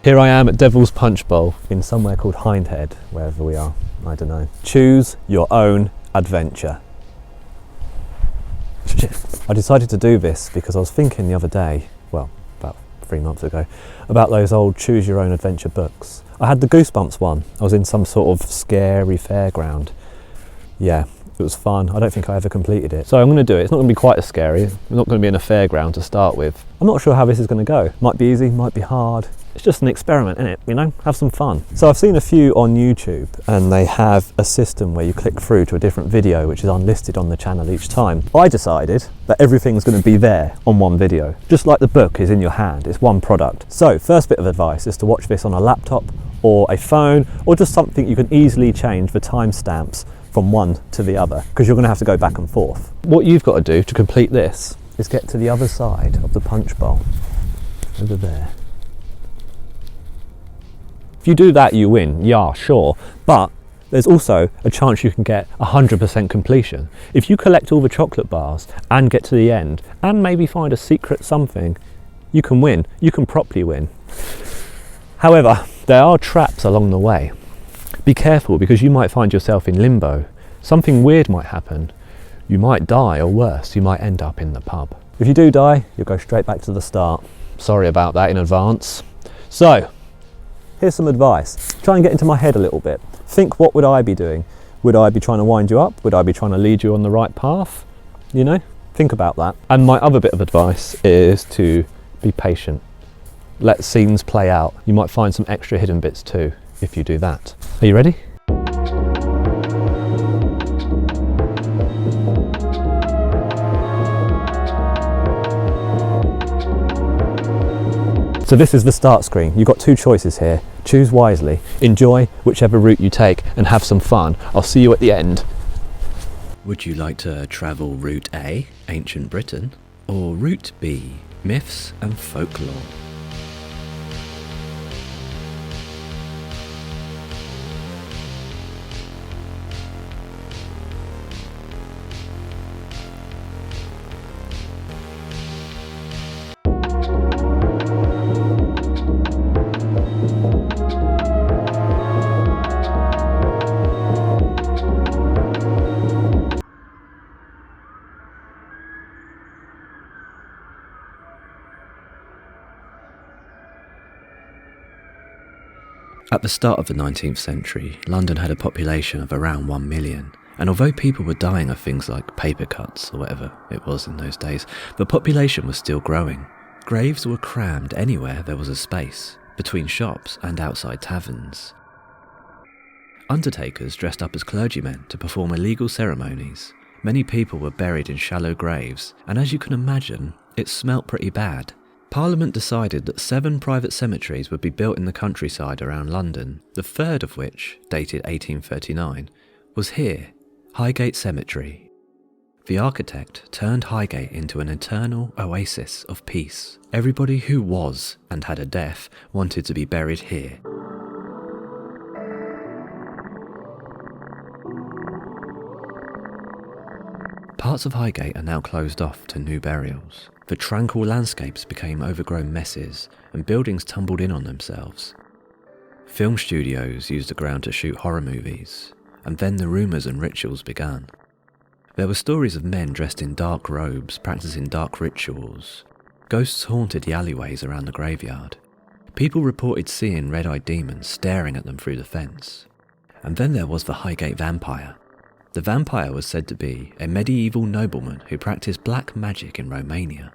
Here I am at Devil's Punch Bowl in somewhere called Hindhead, wherever we are, I don't know. Choose your own adventure. I decided to do this because I was thinking the other day, well, about 3 months ago, about those old choose your own adventure books. I had the Goosebumps one. I was in some sort of scary fairground. Yeah, it was fun. I don't think I ever completed it. So I'm going to do it. It's not going to be quite as scary. It's not going to be in a fairground to start with. I'm not sure how this is going to go. Might be easy, might be hard. It's just an experiment, isn't it? You know, have some fun. So I've seen a few on YouTube and they have a system where you click through to a different video which is unlisted on the channel each time. I decided that everything's going to be there on one video. Just like the book is in your hand, it's one product. So first bit of advice is to watch this on a laptop or a phone or just something you can easily change the timestamps from one to the other because you're going to have to go back and forth. What you've got to do to complete this is get to the other side of the punch bowl, over there. If you do that, you win, yeah, sure, but there's also a chance you can get 100% completion. If you collect all the chocolate bars and get to the end and maybe find a secret something, you can win, you can properly win. However, there are traps along the way. Be careful because you might find yourself in limbo. Something weird might happen. You might die, or worse, you might end up in the pub. If you do die, you'll go straight back to the start. Sorry about that in advance. So, here's some advice. Try and get into my head a little bit. Think, what would I be doing? Would I be trying to wind you up? Would I be trying to lead you on the right path? You know, think about that. And my other bit of advice is to be patient. Let scenes play out. You might find some extra hidden bits too if you do that. Are you ready? So this is the start screen. You've got two choices here. Choose wisely, enjoy whichever route you take and have some fun. I'll see you at the end. Would you like to travel Route A, Ancient Britain, or Route B, Myths and Folklore? At the start of the 19th century, London had a population of around 1 million, and although people were dying of things like paper cuts or whatever it was in those days, the population was still growing. Graves were crammed anywhere there was a space, between shops and outside taverns. Undertakers dressed up as clergymen to perform illegal ceremonies. Many people were buried in shallow graves, and as you can imagine, it smelt pretty bad. Parliament decided that 7 private cemeteries would be built in the countryside around London, the third of which, dated 1839, was here, Highgate Cemetery. The architect turned Highgate into an eternal oasis of peace. Everybody who was and had a death wanted to be buried here. Parts of Highgate are now closed off to new burials. The tranquil landscapes became overgrown messes, and buildings tumbled in on themselves. Film studios used the ground to shoot horror movies, and then the rumours and rituals began. There were stories of men dressed in dark robes practicing dark rituals. Ghosts haunted the alleyways around the graveyard. People reported seeing red-eyed demons staring at them through the fence. And then there was the Highgate vampire. The vampire was said to be a medieval nobleman who practiced black magic in Romania.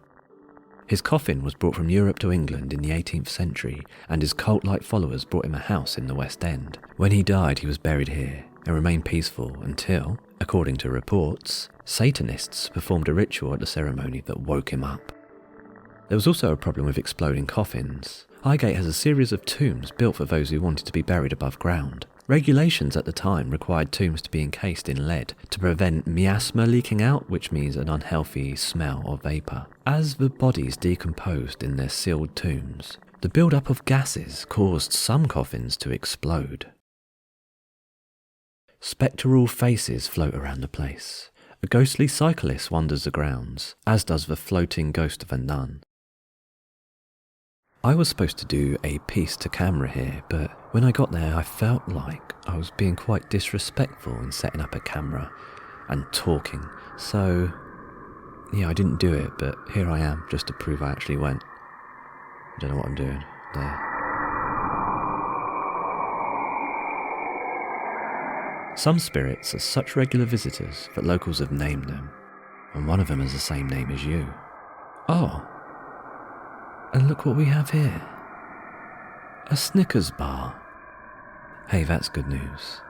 His coffin was brought from Europe to England in the 18th century, and his cult-like followers brought him a house in the West End. When he died, he was buried here and remained peaceful until, according to reports, Satanists performed a ritual at the ceremony that woke him up. There was also a problem with exploding coffins. Highgate has a series of tombs built for those who wanted to be buried above ground. Regulations at the time required tombs to be encased in lead to prevent miasma leaking out, which means an unhealthy smell or vapour. As the bodies decomposed in their sealed tombs, the build-up of gases caused some coffins to explode. Spectral faces float around the place. A ghostly cyclist wanders the grounds, as does the floating ghost of a nun. I was supposed to do a piece to camera here, but when I got there I felt like I was being quite disrespectful in setting up a camera and talking, so yeah, I didn't do it, but here I am just to prove I actually went. I don't know what I'm doing there. Some spirits are such regular visitors that locals have named them, and one of them has the same name as you. Oh, and look what we have here. A Snickers bar. Hey, that's good news.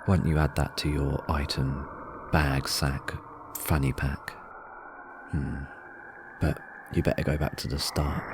Why don't you add that to your item, bag, sack, fanny pack? But you better go back to the start.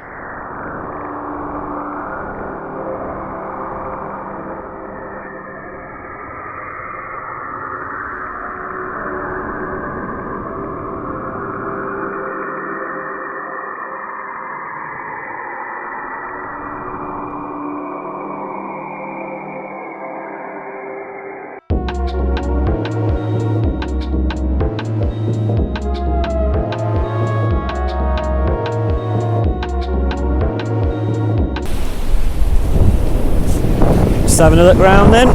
Having a look round then.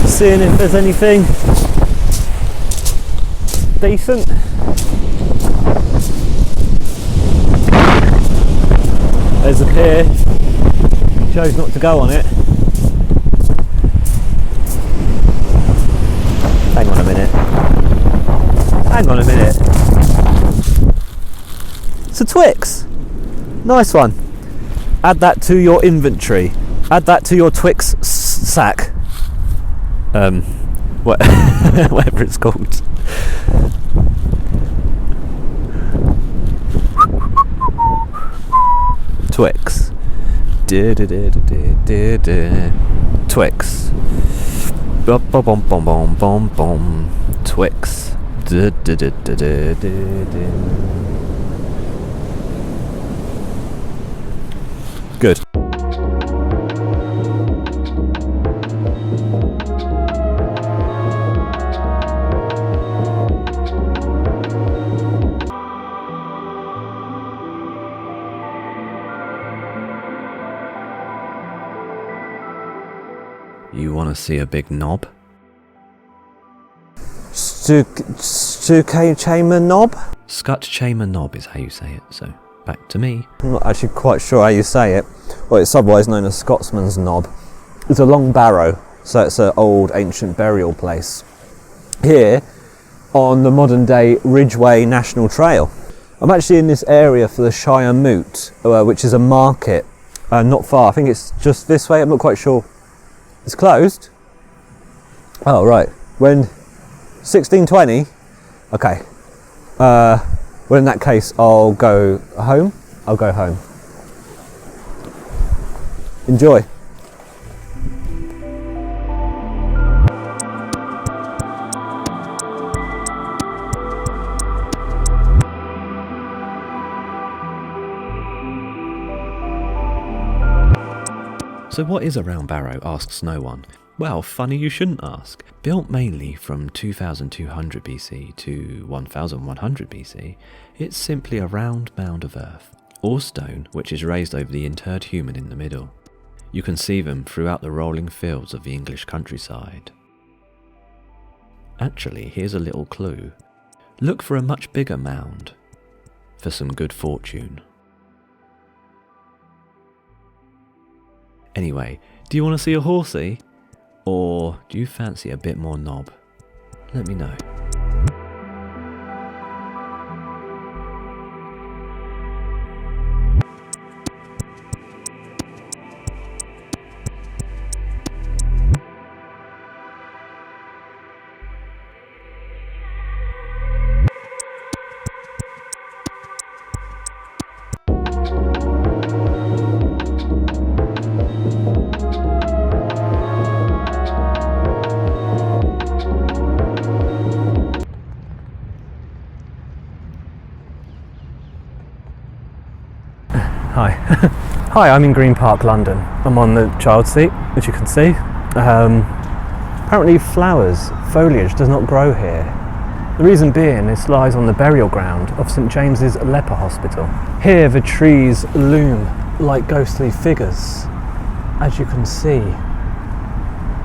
Seeing if there's anything decent. There's a pier. Chose not to go on it. Hang on a minute. Hang on a minute. It's a Twix. Nice one. Add that to your inventory. Add that to your Twix sack. Whatever it's called. Twix. Twix. Bum bum bum bum bum bum bum. Twix. Good. You want to see a big knob? Chamber knob? Scotch chamber knob is how you say it, so back to me. I'm not actually quite sure how you say it. Well, it's otherwise known as Scotsman's knob. It's a long barrow, so it's an old ancient burial place here on the modern day Ridgeway National Trail. I'm actually in this area for the Shire Moot, which is a market not far. I think it's just this way, I'm not quite sure. It's closed? Oh, right. When 1620? Okay. Well, in that case, I'll go home. I'll go home. Enjoy. So what is a round barrow, asks no one. Well, funny you shouldn't ask. Built mainly from 2200 BC to 1100 BC, it's simply a round mound of earth, or stone, which is raised over the interred human in the middle. You can see them throughout the rolling fields of the English countryside. Actually, here's a little clue. Look for a much bigger mound, for some good fortune. Anyway, do you want to see a horsey? Or do you fancy a bit more knob? Let me know. Hi. Hi, I'm in Green Park, London. I'm on the child seat, as you can see. Apparently foliage does not grow here. The reason being, this lies on the burial ground of St James's Leper Hospital. Here the trees loom like ghostly figures, as you can see.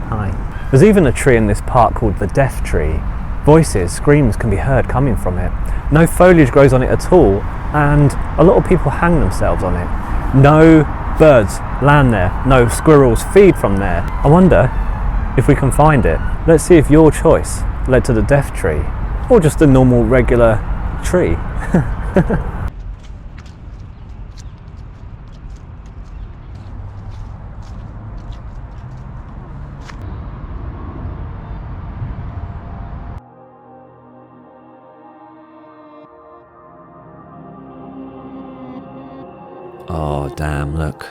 Hi. There's even a tree in this park called the Death Tree. Voices, screams can be heard coming from it. No foliage grows on it at all, and a lot of people hang themselves on it. No birds land there, no squirrels feed from there. I wonder if we can find it. Let's see if your choice led to the Death Tree, or just a normal regular tree. Oh damn, look.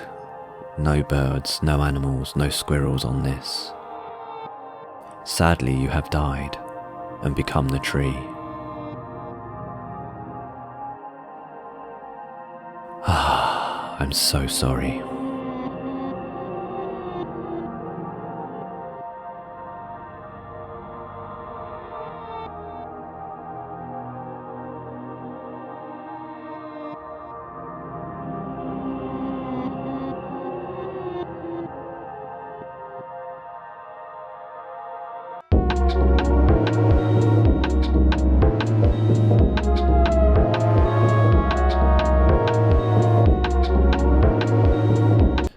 No birds, no animals, no squirrels on this. Sadly, you have died and become the tree. Ah, I'm so sorry.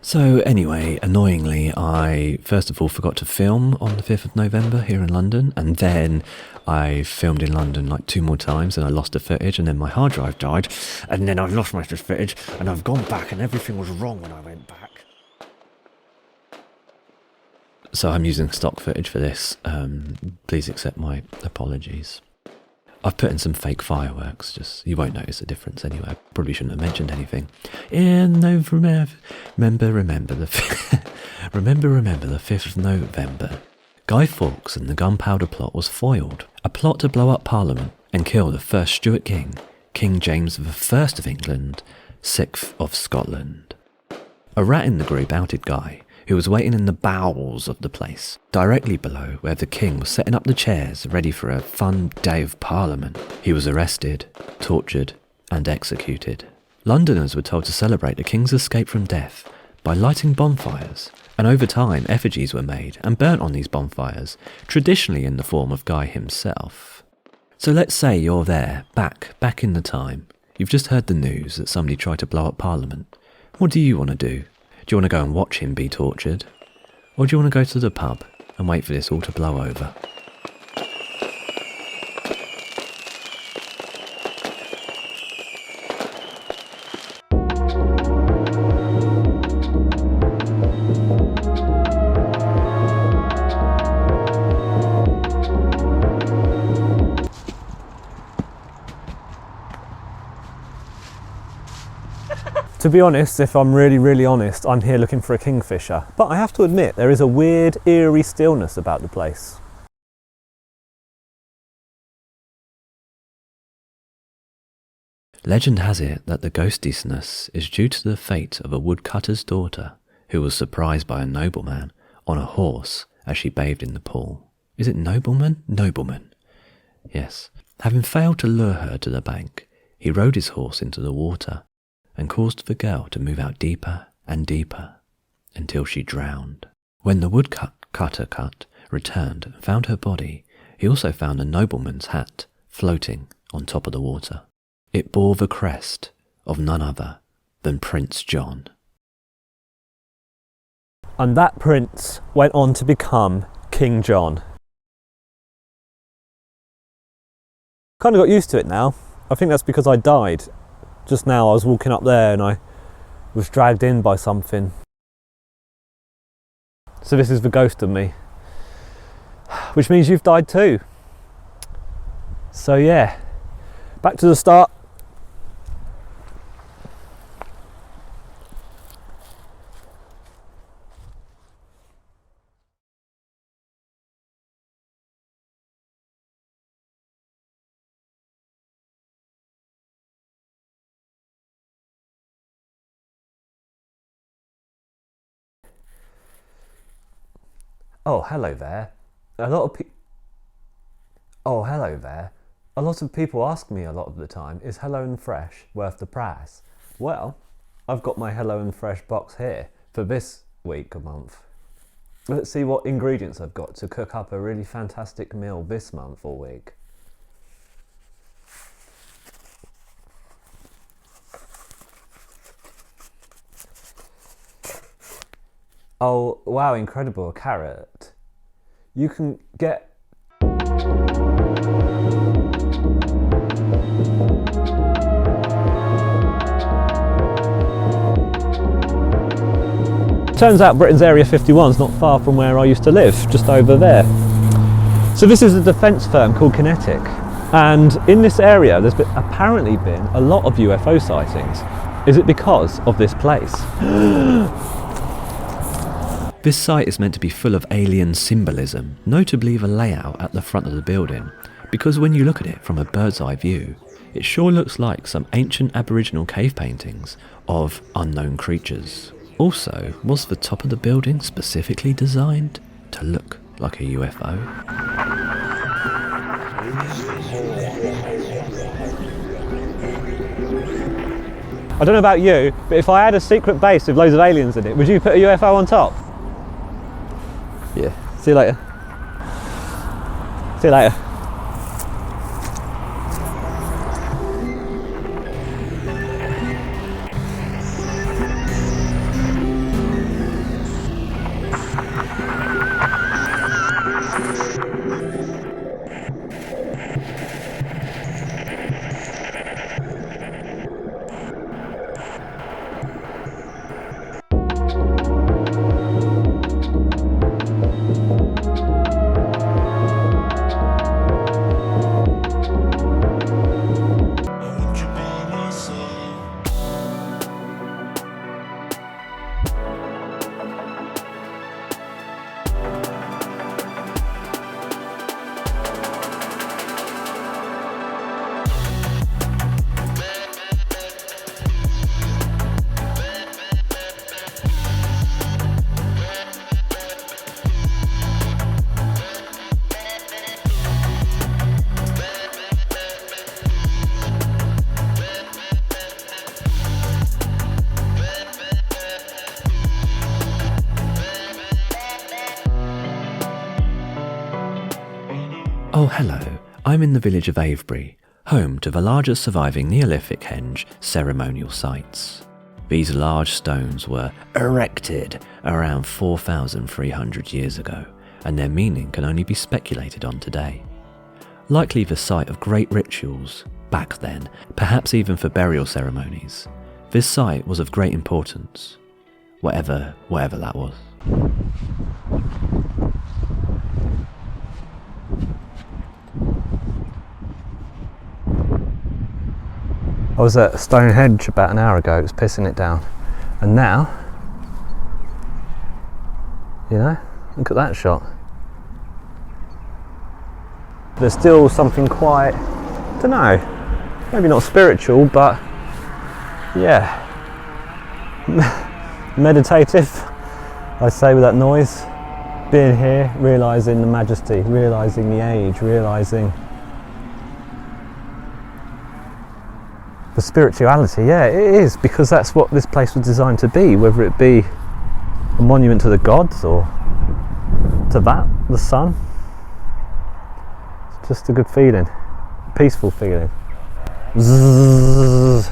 So anyway, annoyingly, I first of all forgot to film on the 5th of November here in London, and then I filmed in London like 2 more times and I lost the footage, and then my hard drive died, and then I've lost my footage, and I've gone back and everything was wrong when I went back. So I'm using stock footage for this. Please accept my apologies. I've put in some fake fireworks, just you won't notice a difference anyway. Probably shouldn't have mentioned anything. Remember the 5th of November. Guy Fawkes and the gunpowder plot was foiled. A plot to blow up Parliament and kill the first Stuart king, King James I of England, 6th of Scotland. A rat in the group outed Guy, who was waiting in the bowels of the place, directly below where the king was setting up the chairs ready for a fun day of Parliament. He was arrested, tortured, and executed. Londoners were told to celebrate the king's escape from death by lighting bonfires, and over time effigies were made and burnt on these bonfires, traditionally in the form of Guy himself. So let's say you're there, back in the time. You've just heard the news that somebody tried to blow up Parliament. What do you want to do? Do you want to go and watch him be tortured? Or do you want to go to the pub and wait for this all to blow over? To be honest, if I'm really honest, I'm here looking for a kingfisher. But I have to admit, there is a weird, eerie stillness about the place. Legend has it that the ghostiness is due to the fate of a woodcutter's daughter who was surprised by a nobleman on a horse as she bathed in the pool. Is it nobleman? Nobleman. Yes. Having failed to lure her to the bank, he rode his horse into the water and caused the girl to move out deeper and deeper until she drowned. When the woodcutter returned and found her body, he also found a nobleman's hat floating on top of the water. It bore the crest of none other than Prince John. And that prince went on to become King John. Kind of got used to it now. I think that's because I died. Just now I was walking up there and I was dragged in by something. So this is the ghost of me. Which means you've died too. So yeah, back to the start. Oh, hello there. Oh, hello there. A lot of people ask me a lot of the time, is Hello and Fresh worth the price? Well, I've got my Hello and Fresh box here for this week a month. Let's see what ingredients I've got to cook up a really fantastic meal this month or week. Oh, wow, incredible, a carrot. You can get... Turns out Britain's Area 51's not far from where I used to live, just over there. So this is a defence firm called Kinetic, and in this area there's apparently been a lot of UFO sightings. Is it because of this place? This site is meant to be full of alien symbolism, notably the layout at the front of the building, because when you look at it from a bird's eye view, it sure looks like some ancient Aboriginal cave paintings of unknown creatures. Also, was the top of the building specifically designed to look like a UFO? I don't know about you, but if I had a secret base with loads of aliens in it, would you put a UFO on top? Yeah. See you later. See you later. Oh hello, I'm in the village of Avebury, home to the largest surviving Neolithic henge ceremonial sites. These large stones were erected around 4,300 years ago, and their meaning can only be speculated on today. Likely the site of great rituals, back then, perhaps even for burial ceremonies. This site was of great importance, whatever that was. I was at Stonehenge about an hour ago, it was pissing it down. And now, you know, look at that shot. There's still something quite, I don't know, maybe not spiritual, but yeah, meditative, I say with that noise. Being here, realising the majesty, realising the age, realising the spirituality. Yeah, it is, because that's what this place was designed to be, whether it be a monument to the gods or to the sun. It's just a good feeling, a peaceful feeling. Zzz.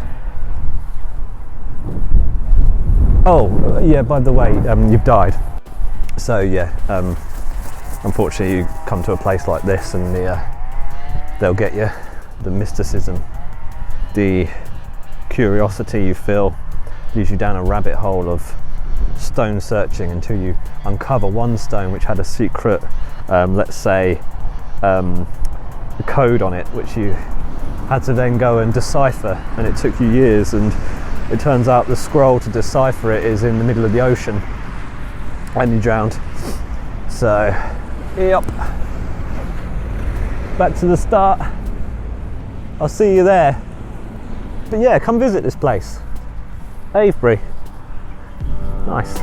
Oh, yeah, by the way, you've died. So yeah, unfortunately you come to a place like this and they'll get you. The mysticism, the curiosity you feel leads you down a rabbit hole of stone searching until you uncover one stone which had a secret, let's say, code on it, which you had to then go and decipher, and it took you years, and it turns out the scroll to decipher it is in the middle of the ocean and you drowned. So, yep, back to the start. I'll see you there. But yeah, come visit this place. Avebury. Nice.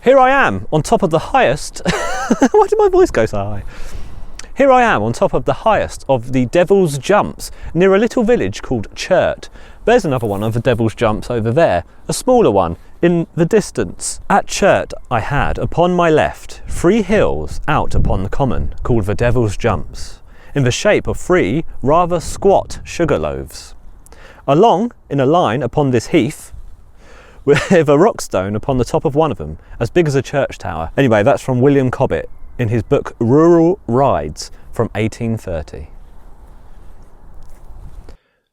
Here I am on top of the highest. Why did my voice go so high? Here I am on top of the highest of the Devil's Jumps near a little village called Churt. There's another one of the Devil's Jumps over there, a smaller one in the distance. At Churt I had upon my left 3 hills out upon the common called the Devil's Jumps, in the shape of 3 rather squat sugar loaves. Along in a line upon this heath with a rock stone upon the top of one of them, as big as a church tower. Anyway, that's from William Cobbett in his book Rural Rides from 1830.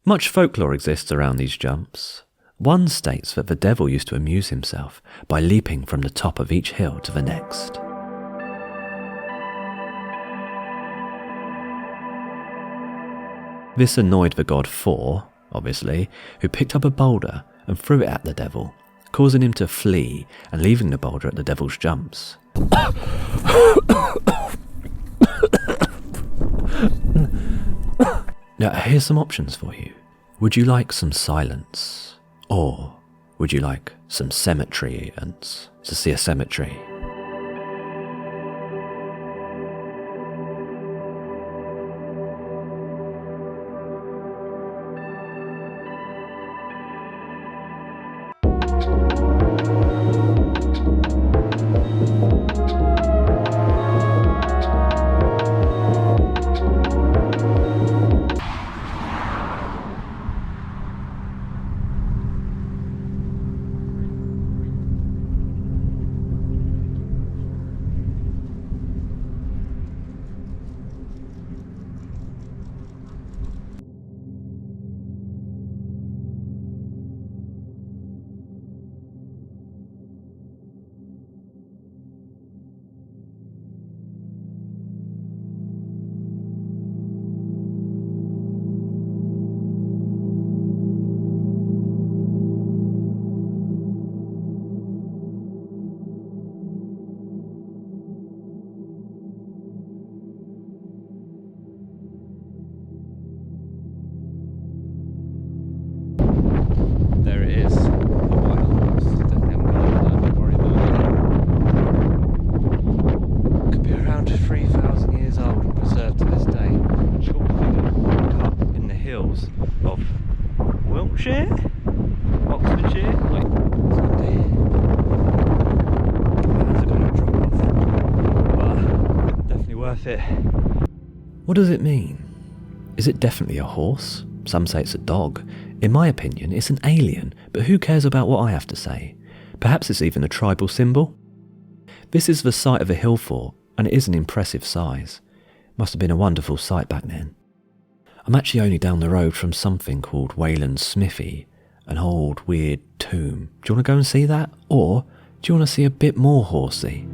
Much folklore exists around these jumps. One states that the devil used to amuse himself by leaping from the top of each hill to the next. This annoyed the god Thor, obviously, who picked up a boulder and threw it at the devil, causing him to flee and leaving the boulder at the devil's jumps. Now, here's some options for you. Would you like some silence? Or would you like some cemetery and to see a cemetery? There it is. The White Horse. Definitely haven't got it, don't worry about it. Could be around 3,000 years old and preserved to this day. Chalk figure cut in the hills of Wiltshire? Oxfordshire? Wait, what's it there? That's going to drop off. But definitely worth it. What does it mean? Is it definitely a horse? Some say it's a dog. In my opinion, it's an alien, but who cares about what I have to say? Perhaps it's even a tribal symbol? This is the site of a hill fort, and it is an impressive size. Must have been a wonderful sight back then. I'm actually only down the road from something called Wayland's Smithy, an old weird tomb. Do you want to go and see that? Or do you want to see a bit more horsey?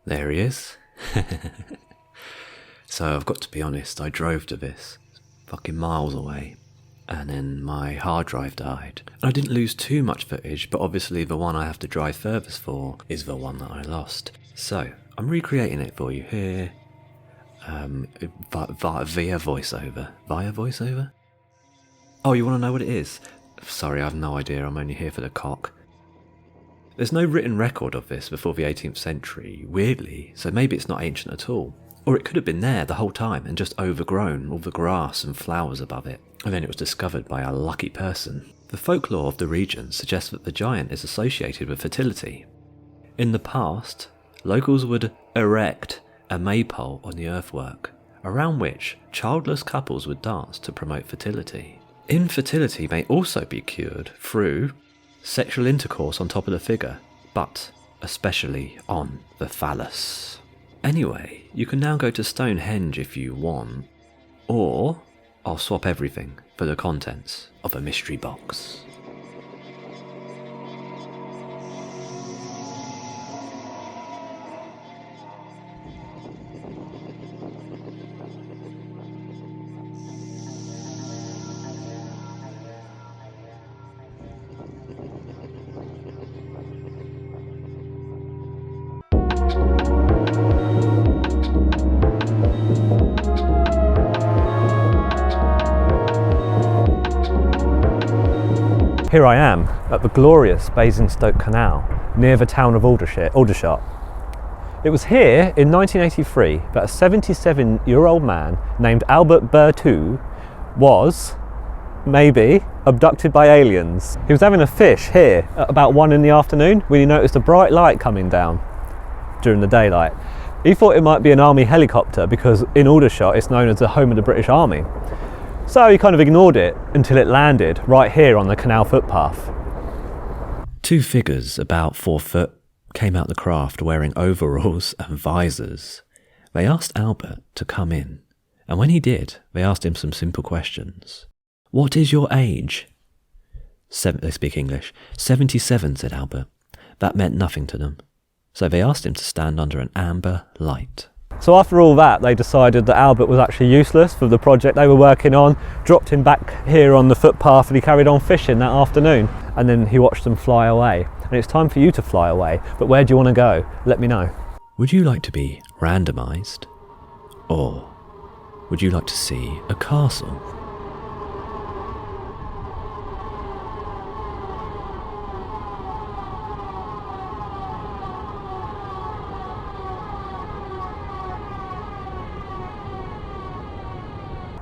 There he is. So I've got to be honest, I drove to this, fucking miles away, and then my hard drive died. I didn't lose too much footage, but obviously the one I have to drive furthest for is the one that I lost. So I'm recreating it for you here, via voiceover. Via voiceover? Oh, you want to know what it is? Sorry, I have no idea, I'm only here for the cock. There's no written record of this before the 18th century, weirdly, so maybe it's not ancient at all. Or it could have been there the whole time and just overgrown all the grass and flowers above it, and then it was discovered by a lucky person. The folklore of the region suggests that the giant is associated with fertility. In the past, locals would erect a maypole on the earthwork, around which childless couples would dance to promote fertility. Infertility may also be cured through sexual intercourse on top of the figure, but especially on the phallus. Anyway, you can now go to Stonehenge if you want, or I'll swap everything for the contents of a mystery box. Here I am at the glorious Basingstoke Canal near the town of Aldershot. It was here in 1983 that a 77-year-old man named Albert Berthoud was, maybe, abducted by aliens. He was having a fish here at about 1 in the afternoon when he noticed a bright light coming down during the daylight. He thought it might be an army helicopter because in Aldershot it's known as the home of the British Army. So he kind of ignored it until it landed right here on the canal footpath. 2 figures about 4 foot came out the craft wearing overalls and visors. They asked Albert to come in, and when he did, they asked him some simple questions. What is your age? They speak English. 77, said Albert. That meant nothing to them. So they asked him to stand under an amber light. So after all that, they decided that Albert was actually useless for the project they were working on, dropped him back here on the footpath, and he carried on fishing that afternoon. And then he watched them fly away. And it's time for you to fly away. But where do you want to go? Let me know. Would you like to be randomised? Or would you like to see a castle?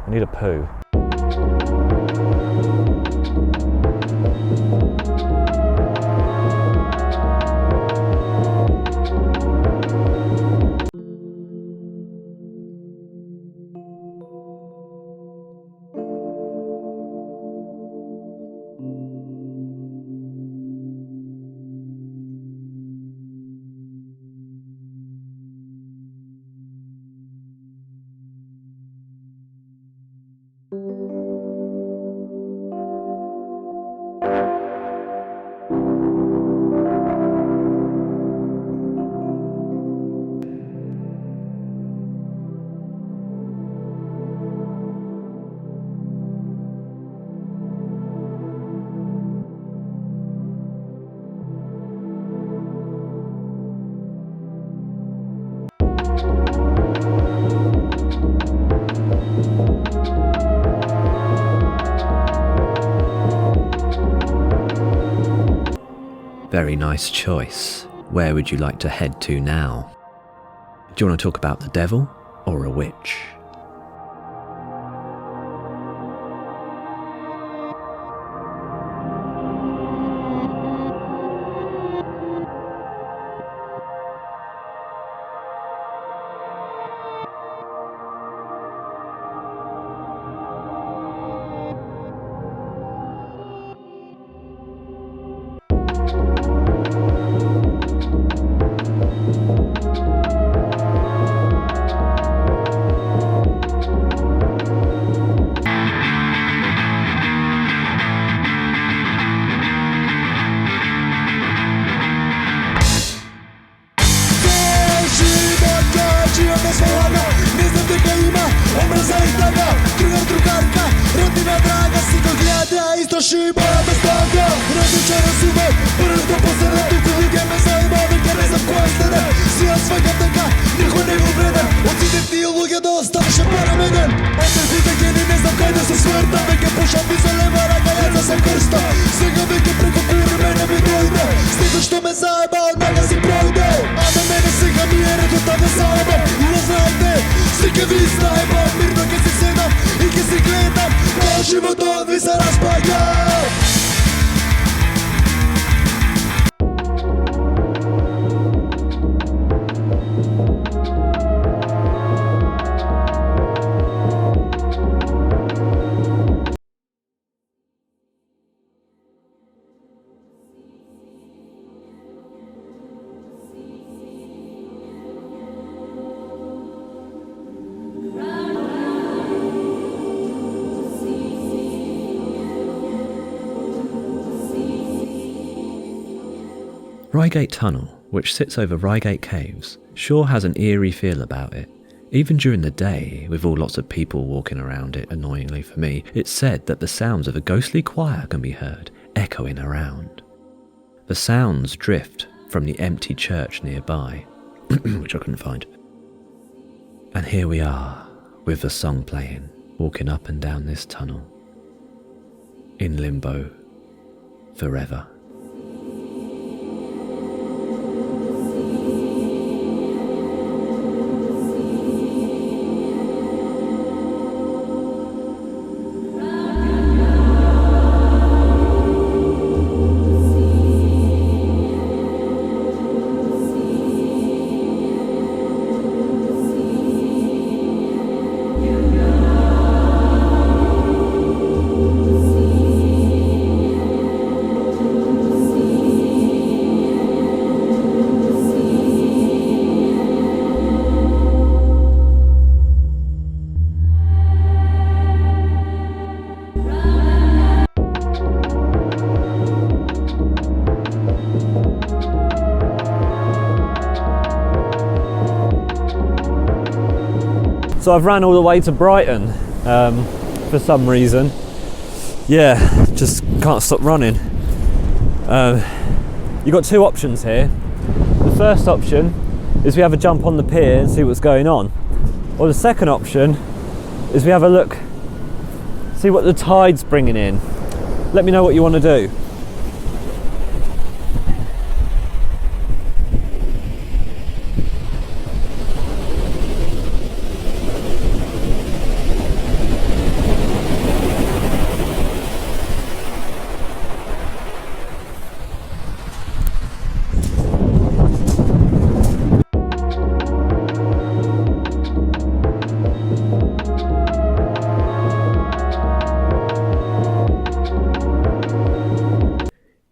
I need a poo. Very nice choice. Where would you like to head to now? Do you want to talk about the devil or a witch? Reigate Tunnel, which sits over Reigate Caves, sure has an eerie feel about it. Even during the day, with all lots of people walking around it, annoyingly for me, it's said that the sounds of a ghostly choir can be heard, echoing around. The sounds drift from the empty church nearby, which I couldn't find. And here we are, with the song playing, walking up and down this tunnel. In limbo, forever. So I've ran all the way to Brighton for some reason. Yeah, just can't stop running. You've got two options here. The first option is we have a jump on the pier and see what's going on. Or the second option is we have a look, see what the tide's bringing in. Let me know what you want to do.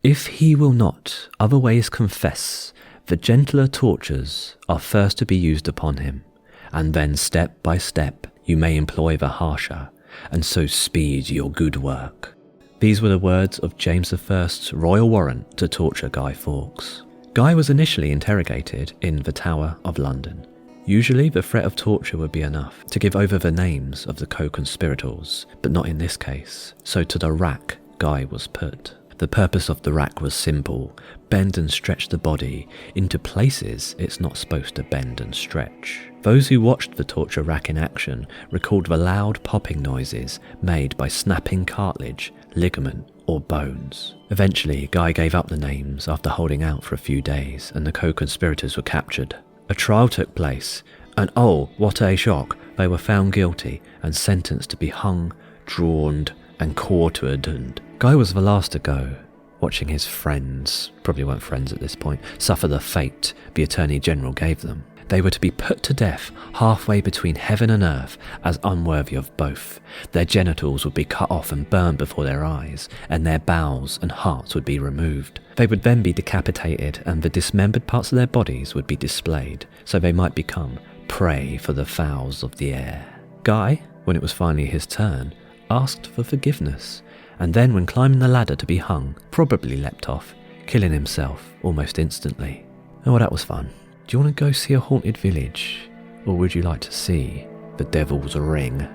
If he will not other ways confess, the gentler tortures are first to be used upon him, and then step by step you may employ the harsher, and so speed your good work. These were the words of James I's royal warrant to torture Guy Fawkes. Guy was initially interrogated in the Tower of London. Usually the threat of torture would be enough to give over the names of the co-conspirators, but not in this case, so to the rack Guy was put. The purpose of the rack was simple: bend and stretch the body into places it's not supposed to bend and stretch. Those who watched the torture rack in action recalled the loud popping noises made by snapping cartilage, ligament or bones. Eventually, Guy gave up the names after holding out for a few days, and the co-conspirators were captured. A trial took place, and oh, what a shock, they were found guilty and sentenced to be hung, drawn and quartered, and Guy was the last to go, watching his friends, probably weren't friends at this point, suffer the fate the Attorney General gave them. They were to be put to death halfway between heaven and earth as unworthy of both. Their genitals would be cut off and burned before their eyes, and their bowels and hearts would be removed. They would then be decapitated, and the dismembered parts of their bodies would be displayed, so they might become prey for the fowls of the air. Guy, when it was finally his turn, asked for forgiveness, and then when climbing the ladder to be hung, probably leapt off, killing himself almost instantly. Oh, well, that was fun. Do you want to go see a haunted village, or would you like to see the Devil's Ring?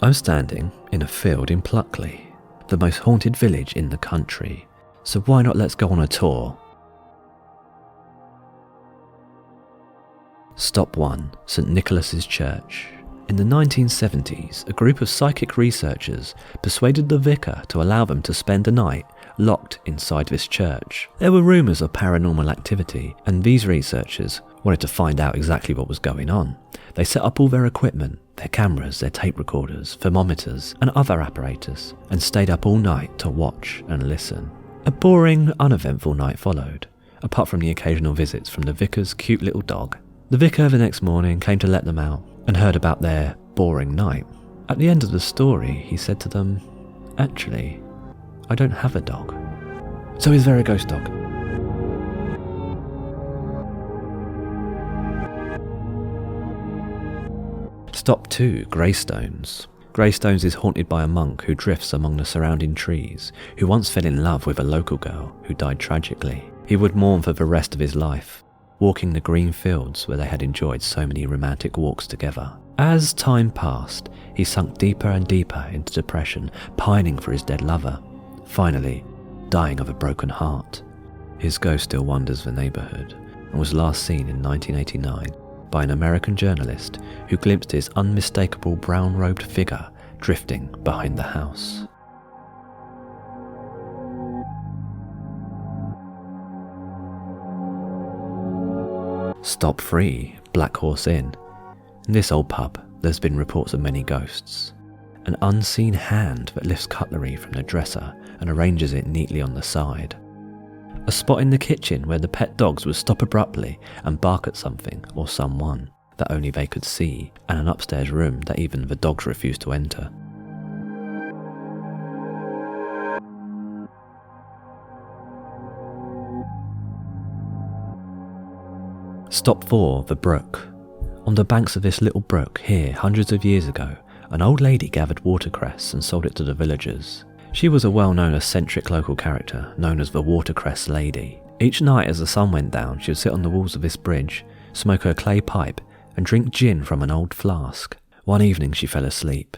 I'm standing in a field in Pluckley, the most haunted village in the country, so why not let's go on a tour? Stop 1, St Nicholas's Church. In the 1970s, a group of psychic researchers persuaded the vicar to allow them to spend a night locked inside this church. There were rumours of paranormal activity, and these researchers wanted to find out exactly what was going on. They set up all their equipment, their cameras, their tape recorders, thermometers and other apparatus, and stayed up all night to watch and listen. A boring, uneventful night followed, apart from the occasional visits from the vicar's cute little dog. The vicar the next morning came to let them out and heard about their boring night. At the end of the story, he said to them, "Actually, I don't have a dog." "So is there a ghost dog?" Stop 2, Greystones. Greystones is haunted by a monk who drifts among the surrounding trees, who once fell in love with a local girl who died tragically. He would mourn for the rest of his life. walking the green fields where they had enjoyed so many romantic walks together. As time passed, he sunk deeper and deeper into depression, pining for his dead lover, finally dying of a broken heart. His ghost still wanders the neighbourhood and was last seen in 1989 by an American journalist who glimpsed his unmistakable brown-robed figure drifting behind the house. Stop Free, Black Horse Inn. In this old pub, there's been reports of many ghosts. An unseen hand that lifts cutlery from the dresser and arranges it neatly on the side. A spot in the kitchen where the pet dogs would stop abruptly and bark at something or someone that only they could see, and an upstairs room that even the dogs refused to enter. Stop 4, the brook. On the banks of this little brook here, hundreds of years ago, an old lady gathered watercress and sold it to the villagers. She was a well-known eccentric local character known as the Watercress Lady. Each night as the sun went down, she would sit on the walls of this bridge, smoke her clay pipe and drink gin from an old flask. One evening she fell asleep.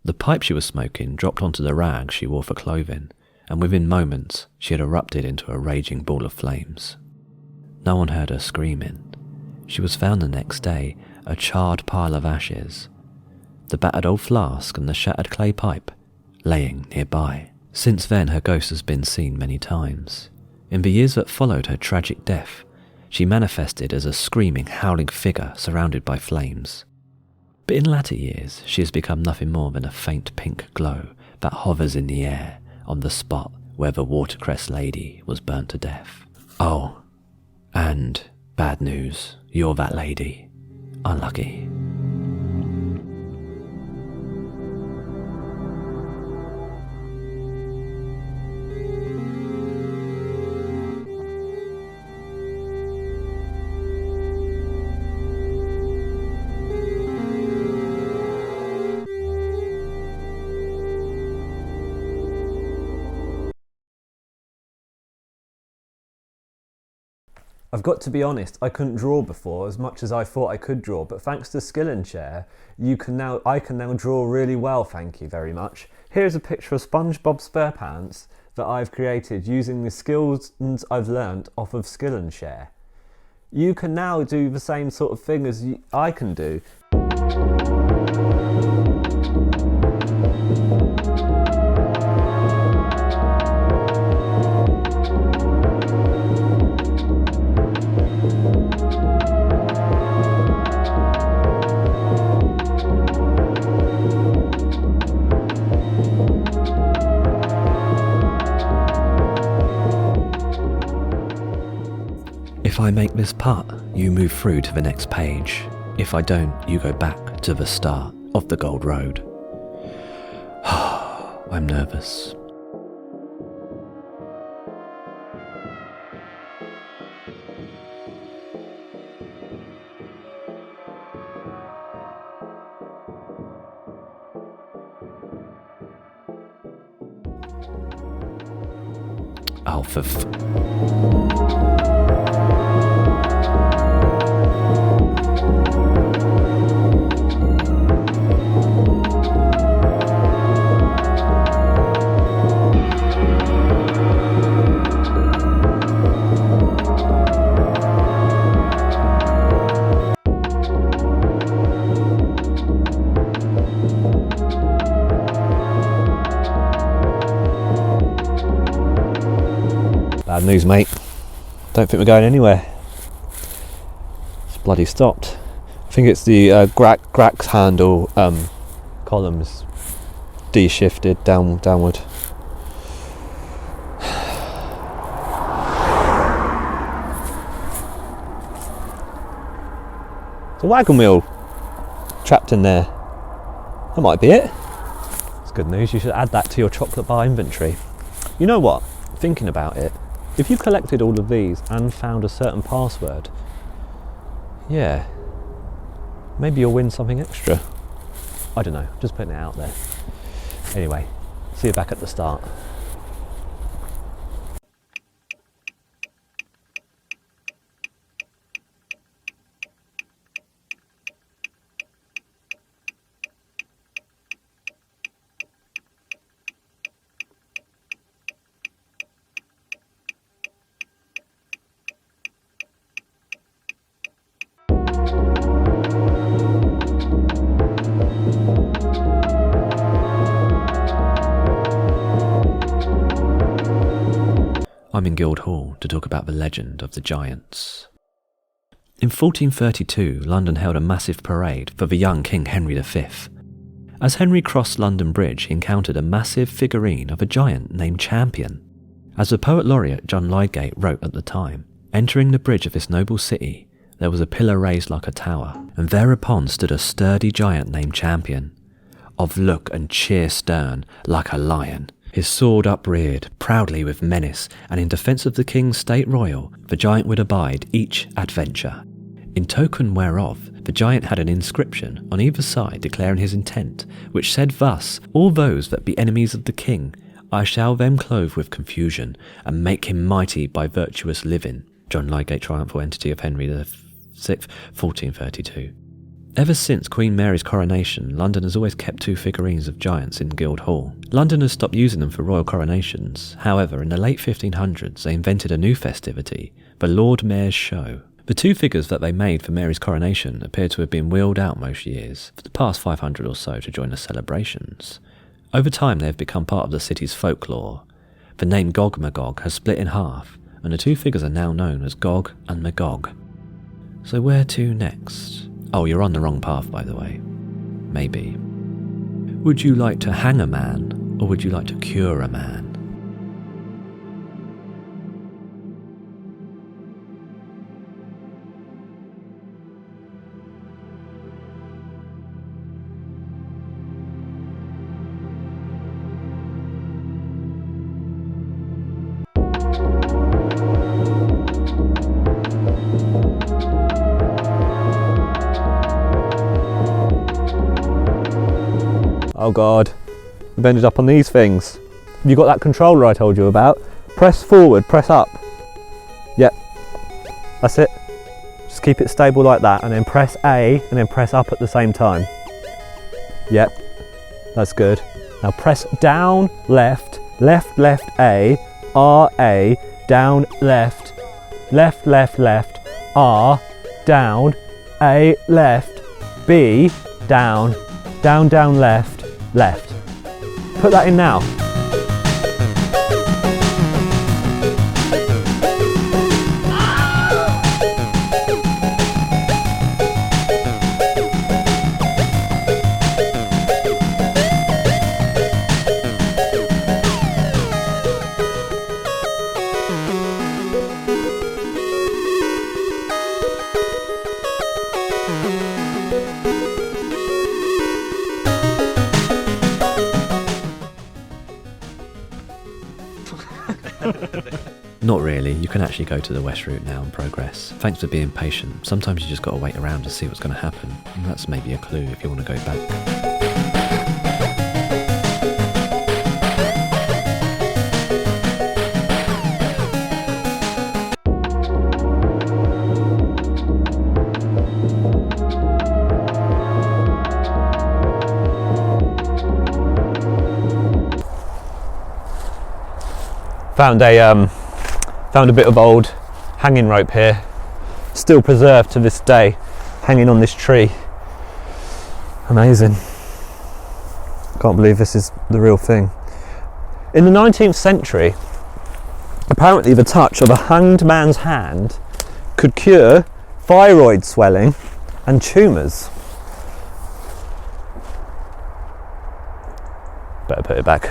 The pipe she was smoking dropped onto the rags she wore for clothing, and within moments she had erupted into a raging ball of flames. No one heard her screaming. She was found the next day, a charred pile of ashes, the battered old flask and the shattered clay pipe laying nearby. Since then her ghost has been seen many times. In the years that followed her tragic death, she manifested as a screaming, howling figure surrounded by flames. But in latter years she has become nothing more than a faint pink glow that hovers in the air on the spot where the Watercress Lady was burnt to death. Oh, and bad news, you're that lady. Unlucky. I've got to be honest, I couldn't draw before as much as I thought I could draw, but thanks to Skill and Share, I can now draw really well, thank you very much. Here's a picture of SpongeBob SquarePants that I've created using the skills I've learnt off of Skill and Share. You can now do the same sort of thing as I can do. If I make this putt, you move through to the next page. If I don't, you go back to the start of the Gold Road. I'm nervous. Oh, Bad news, mate. Don't think we're going anywhere. It's bloody stopped. I think it's the Grax handle columns de-shifted downward. It's a wagon wheel trapped in there. That might be it. It's good news. You should add that to your chocolate bar inventory. You know what? Thinking about it, if you collected all of these and found a certain password, yeah, maybe you'll win something extra. I don't know, just putting it out there. Anyway, see you back at the start. I'm in Guildhall to talk about the legend of the giants. In 1432, London held a massive parade for the young King Henry V. As Henry crossed London Bridge, he encountered a massive figurine of a giant named Champion. As the poet laureate John Lydgate wrote at the time, entering the bridge of this noble city, there was a pillar raised like a tower, and thereupon stood a sturdy giant named Champion, of look and cheer stern like a lion, his sword upreared proudly with menace, and in defence of the king's state royal, the giant would abide each adventure. In token whereof, the giant had an inscription on either side declaring his intent, which said thus, all those that be enemies of the king, I shall them clothe with confusion, and make him mighty by virtuous living. John Lydgate, Triumphal Entity of Henry VI, 1432. Ever since Queen Mary's coronation, London has always kept two figurines of giants in Guildhall. London has stopped using them for royal coronations. However, in the late 1500s, they invented a new festivity, the Lord Mayor's Show. The two figures that they made for Mary's coronation appear to have been wheeled out most years, for the past 500 or so, to join the celebrations. Over time, they have become part of the city's folklore. The name Gog Magog has split in half, and the two figures are now known as Gog and Magog. So where to next? Oh, you're on the wrong path, by the way. Maybe. Would you like to hang a man, or would you like to cure a man? Oh God, we've ended up on these things. Have you got that controller I told you about? Press forward, press up. Yep, that's it. Just keep it stable like that, and then press A and then press up at the same time. Yep, that's good. Now press down, left, left, left, A, R, A, down, left, left, left, left, R, down, A, left, B, down, down, down, left, left. Put that in now. Not really, you can actually go to the west route now and progress. Thanks for being patient. Sometimes you just got to wait around to see what's going to happen, and that's maybe a clue if you want to go back. Found a bit of old hanging rope here, still preserved to this day, hanging on this tree. Amazing. Can't believe this is the real thing. In the 19th century, apparently the touch of a hanged man's hand could cure thyroid swelling and tumours. Better put it back.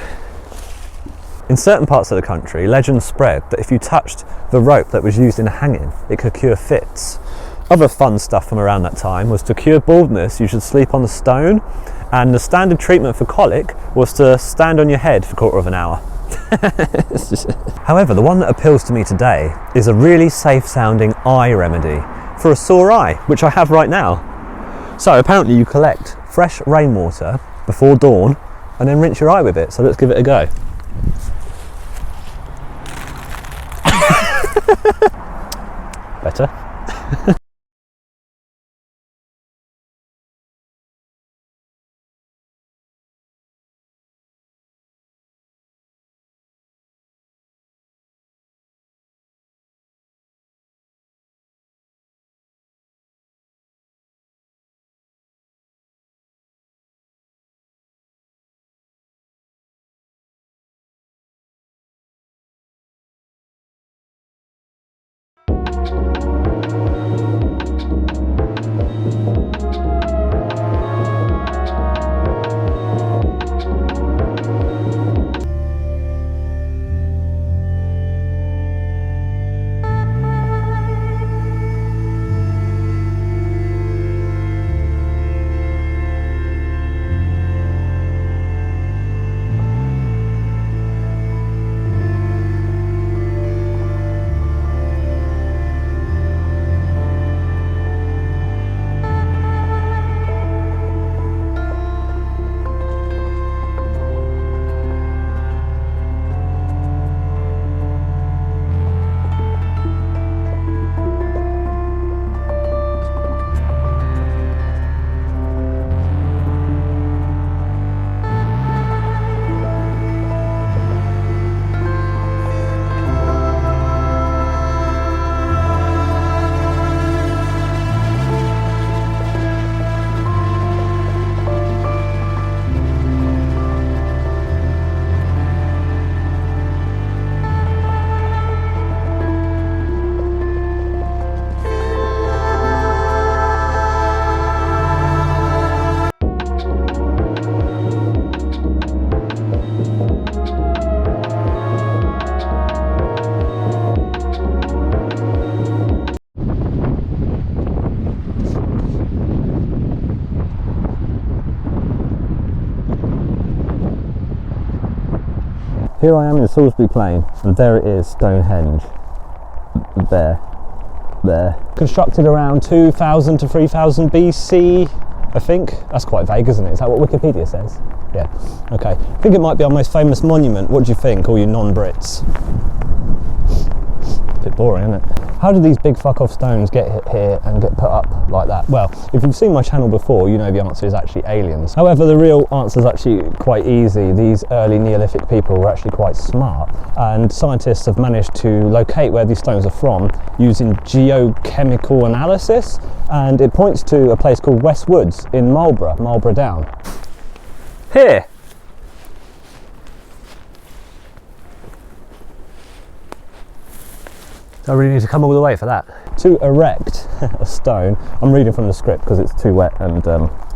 In certain parts of the country, legend spread that if you touched the rope that was used in hanging, it could cure fits. Other fun stuff from around that time was to cure baldness, you should sleep on a stone, and the standard treatment for colic was to stand on your head for a quarter of an hour. However, the one that appeals to me today is a really safe sounding eye remedy for a sore eye, which I have right now. So apparently you collect fresh rainwater before dawn and then rinse your eye with it. So let's give it a go. Better. Here I am in Salisbury Plain, and there it is, Stonehenge. There. Constructed around 2000 to 3000 BC, I think. That's quite vague, isn't it? Is that what Wikipedia says? Yeah. Okay. I think it might be our most famous monument. What do you think, all you non-Brits? Bit boring, isn't it? How do these big fuck off stones get hit here and get put up like that? Well, if you've seen my channel before, you know the answer is actually aliens. However, the real answer is actually quite easy. These early Neolithic people were actually quite smart, and scientists have managed to locate where these stones are from using geochemical analysis, and it points to a place called West Woods in Marlborough Down. Here! I really need to come all the way for that. To erect a stone, I'm reading from the script because it's too wet and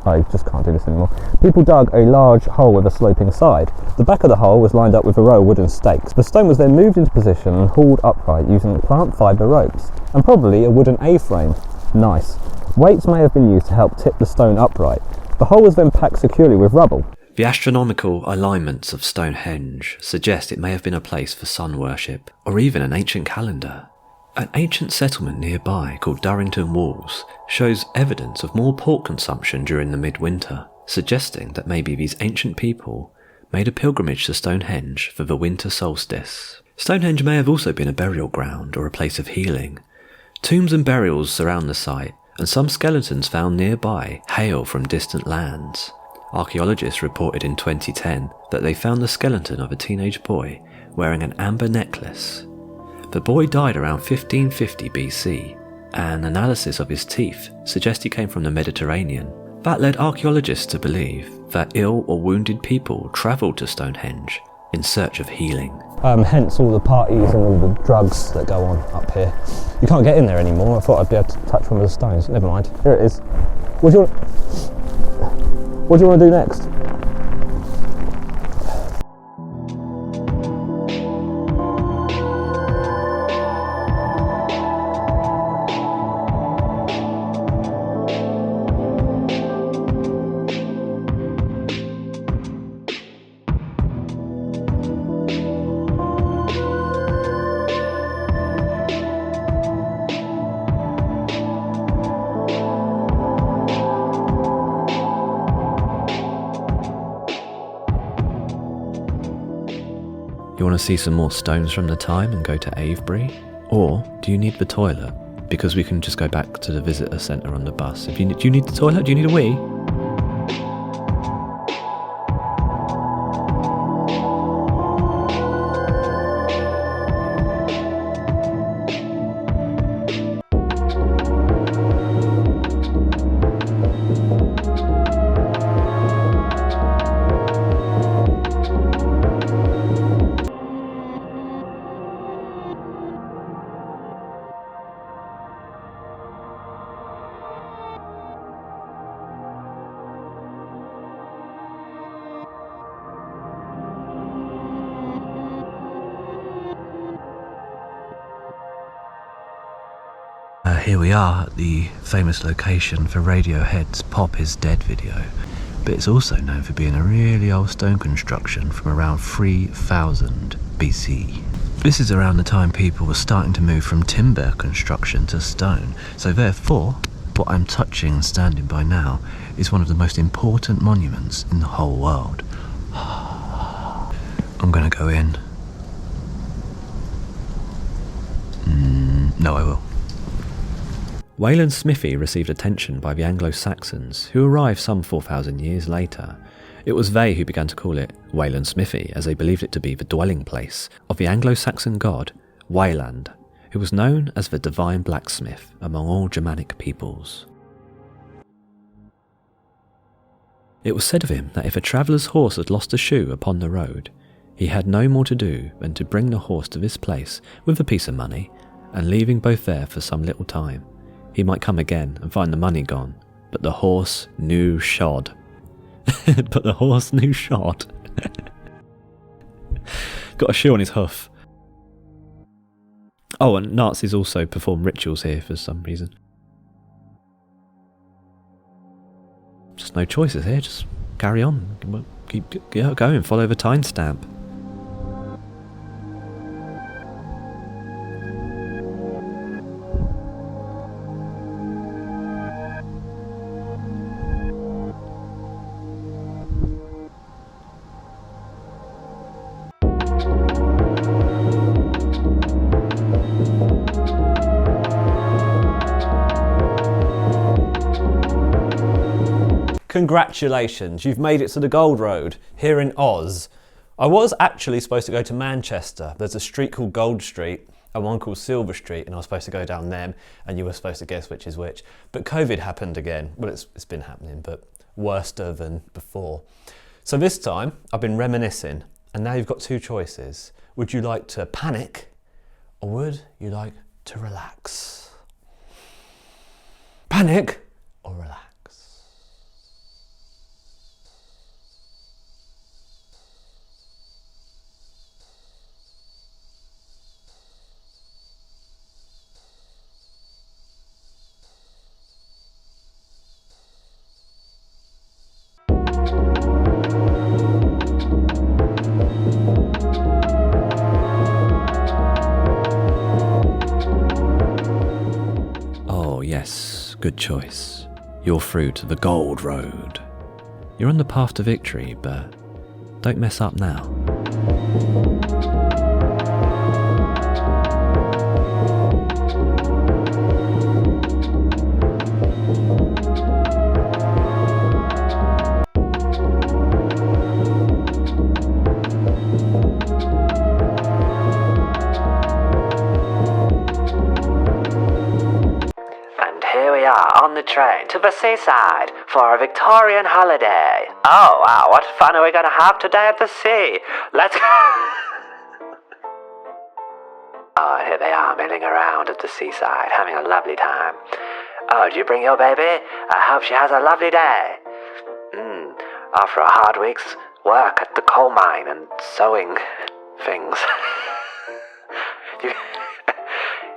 I just can't do this anymore. People dug a large hole with a sloping side. The back of the hole was lined up with a row of wooden stakes. The stone was then moved into position and hauled upright using plant fibre ropes and probably a wooden A-frame. Nice. Weights may have been used to help tip the stone upright. The hole was then packed securely with rubble. The astronomical alignments of Stonehenge suggest it may have been a place for sun worship, or even an ancient calendar. An ancient settlement nearby called Durrington Walls shows evidence of more pork consumption during the midwinter, suggesting that maybe these ancient people made a pilgrimage to Stonehenge for the winter solstice. Stonehenge may have also been a burial ground or a place of healing. Tombs and burials surround the site, and some skeletons found nearby hail from distant lands. Archaeologists reported in 2010 that they found the skeleton of a teenage boy wearing an amber necklace. The boy died around 1550 BC, and analysis of his teeth suggests he came from the Mediterranean. That led archaeologists to believe that ill or wounded people travelled to Stonehenge in search of healing. Hence all the parties and all the drugs that go on up here. You can't get in there anymore. I thought I'd be able to touch one of the stones. Never mind. Here it is. What do you want to do next? You want to see some more stones from the time and go to Avebury? Or do you need the toilet? Because we can just go back to the visitor centre on the bus. Do you need the toilet? Do you need a wee? Here we are at the famous location for Radiohead's Pop Is Dead video, but it's also known for being a really old stone construction from around 3000 BC. This is around the time people were starting to move from timber construction to stone, so therefore what I'm touching and standing by now is one of the most important monuments in the whole world. I'm gonna go in. No, I will. Wayland Smithy received attention by the Anglo-Saxons, who arrived some 4,000 years later. It was they who began to call it Wayland Smithy, as they believed it to be the dwelling place of the Anglo-Saxon god Wayland, who was known as the divine blacksmith among all Germanic peoples. It was said of him that if a traveller's horse had lost a shoe upon the road, he had no more to do than to bring the horse to this place with a piece of money, and leaving both there for some little time, he might come again and find the money gone, but the horse knew shod. But the horse knew shod. Got a shoe on his hoof. Oh, and Nazis also perform rituals here for some reason. Just no choices here, just carry on. Keep going, follow the timestamp. Congratulations, you've made it to the Gold Road, here in Oz. I was actually supposed to go to Manchester. There's a street called Gold Street and one called Silver Street, and I was supposed to go down them, and you were supposed to guess which is which. But COVID happened again. Well, it's been happening, but worser than before. So this time, I've been reminiscing, and now you've got two choices. Would you like to panic, or would you like to relax? Panic or relax? Yes, good choice. You're through to the Gold Road. You're on the path to victory, but don't mess up now. On the train to the seaside for a Victorian holiday. Oh wow, what fun are we going to have today at the sea? Let's go. Oh, here they are milling around at the seaside, having a lovely time. Oh, did you bring your baby? I hope she has a lovely day. After a hard week's work at the coal mine and sewing things. You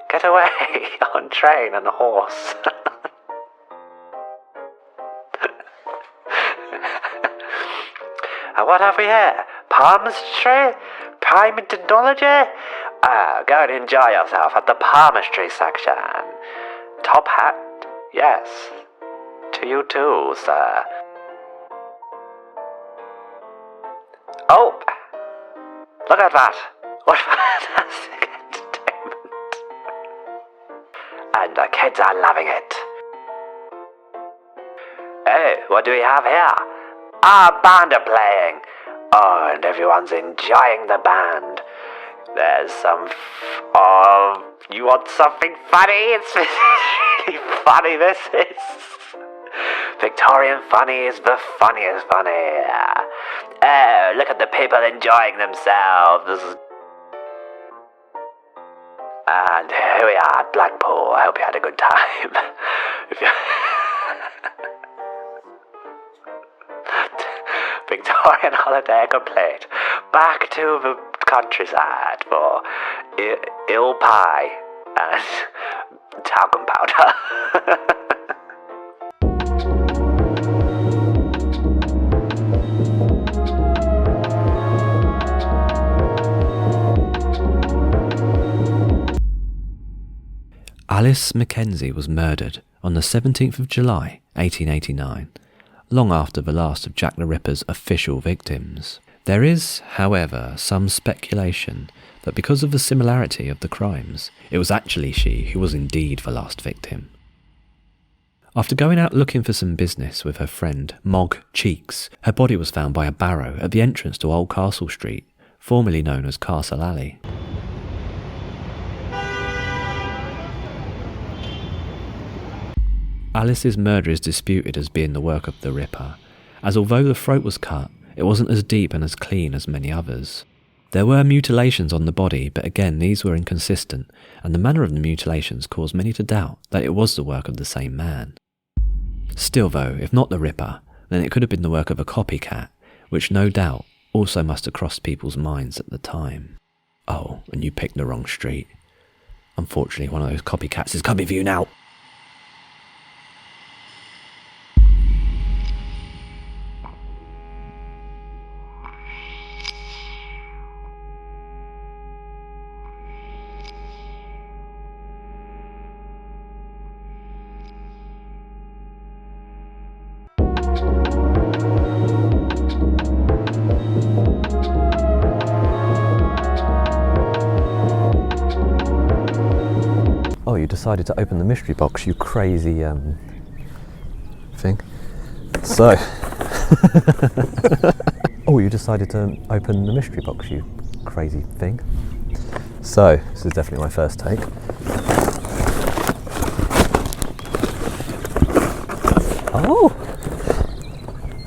get away on train and horse. What have we here? Palmistry? Primatology? Go and enjoy yourself at the palmistry section. Top hat? Yes. To you too, sir. Oh! Look at that! What fantastic entertainment! And the kids are loving it. Hey, what do we have here? Band are playing. Oh, and everyone's enjoying the band. There's some... you want something funny? It's really funny, this is. Victorian funny is the funniest funny. Oh, look at the people enjoying themselves. And here we are at Blackpool. I hope you had a good time. Victorian holiday complete. Back to the countryside for ill pie and talcum powder. Alice Mackenzie was murdered on the 17th of July, 1889. Long after the last of Jack the Ripper's official victims. There is, however, some speculation that because of the similarity of the crimes, it was actually she who was indeed the last victim. After going out looking for some business with her friend Mog Cheeks, her body was found by a barrow at the entrance to Old Castle Street, formerly known as Castle Alley. Alice's murder is disputed as being the work of the Ripper, as although the throat was cut, it wasn't as deep and as clean as many others. There were mutilations on the body, but again these were inconsistent, and the manner of the mutilations caused many to doubt that it was the work of the same man. Still though, if not the Ripper, then it could have been the work of a copycat, which no doubt also must have crossed people's minds at the time. Oh, and you picked the wrong street. Unfortunately, one of those copycats is coming for you now. Oh, you decided to open the mystery box, you crazy thing. So, oh, you decided to open the mystery box, you crazy thing. So, this is definitely my first take. Oh!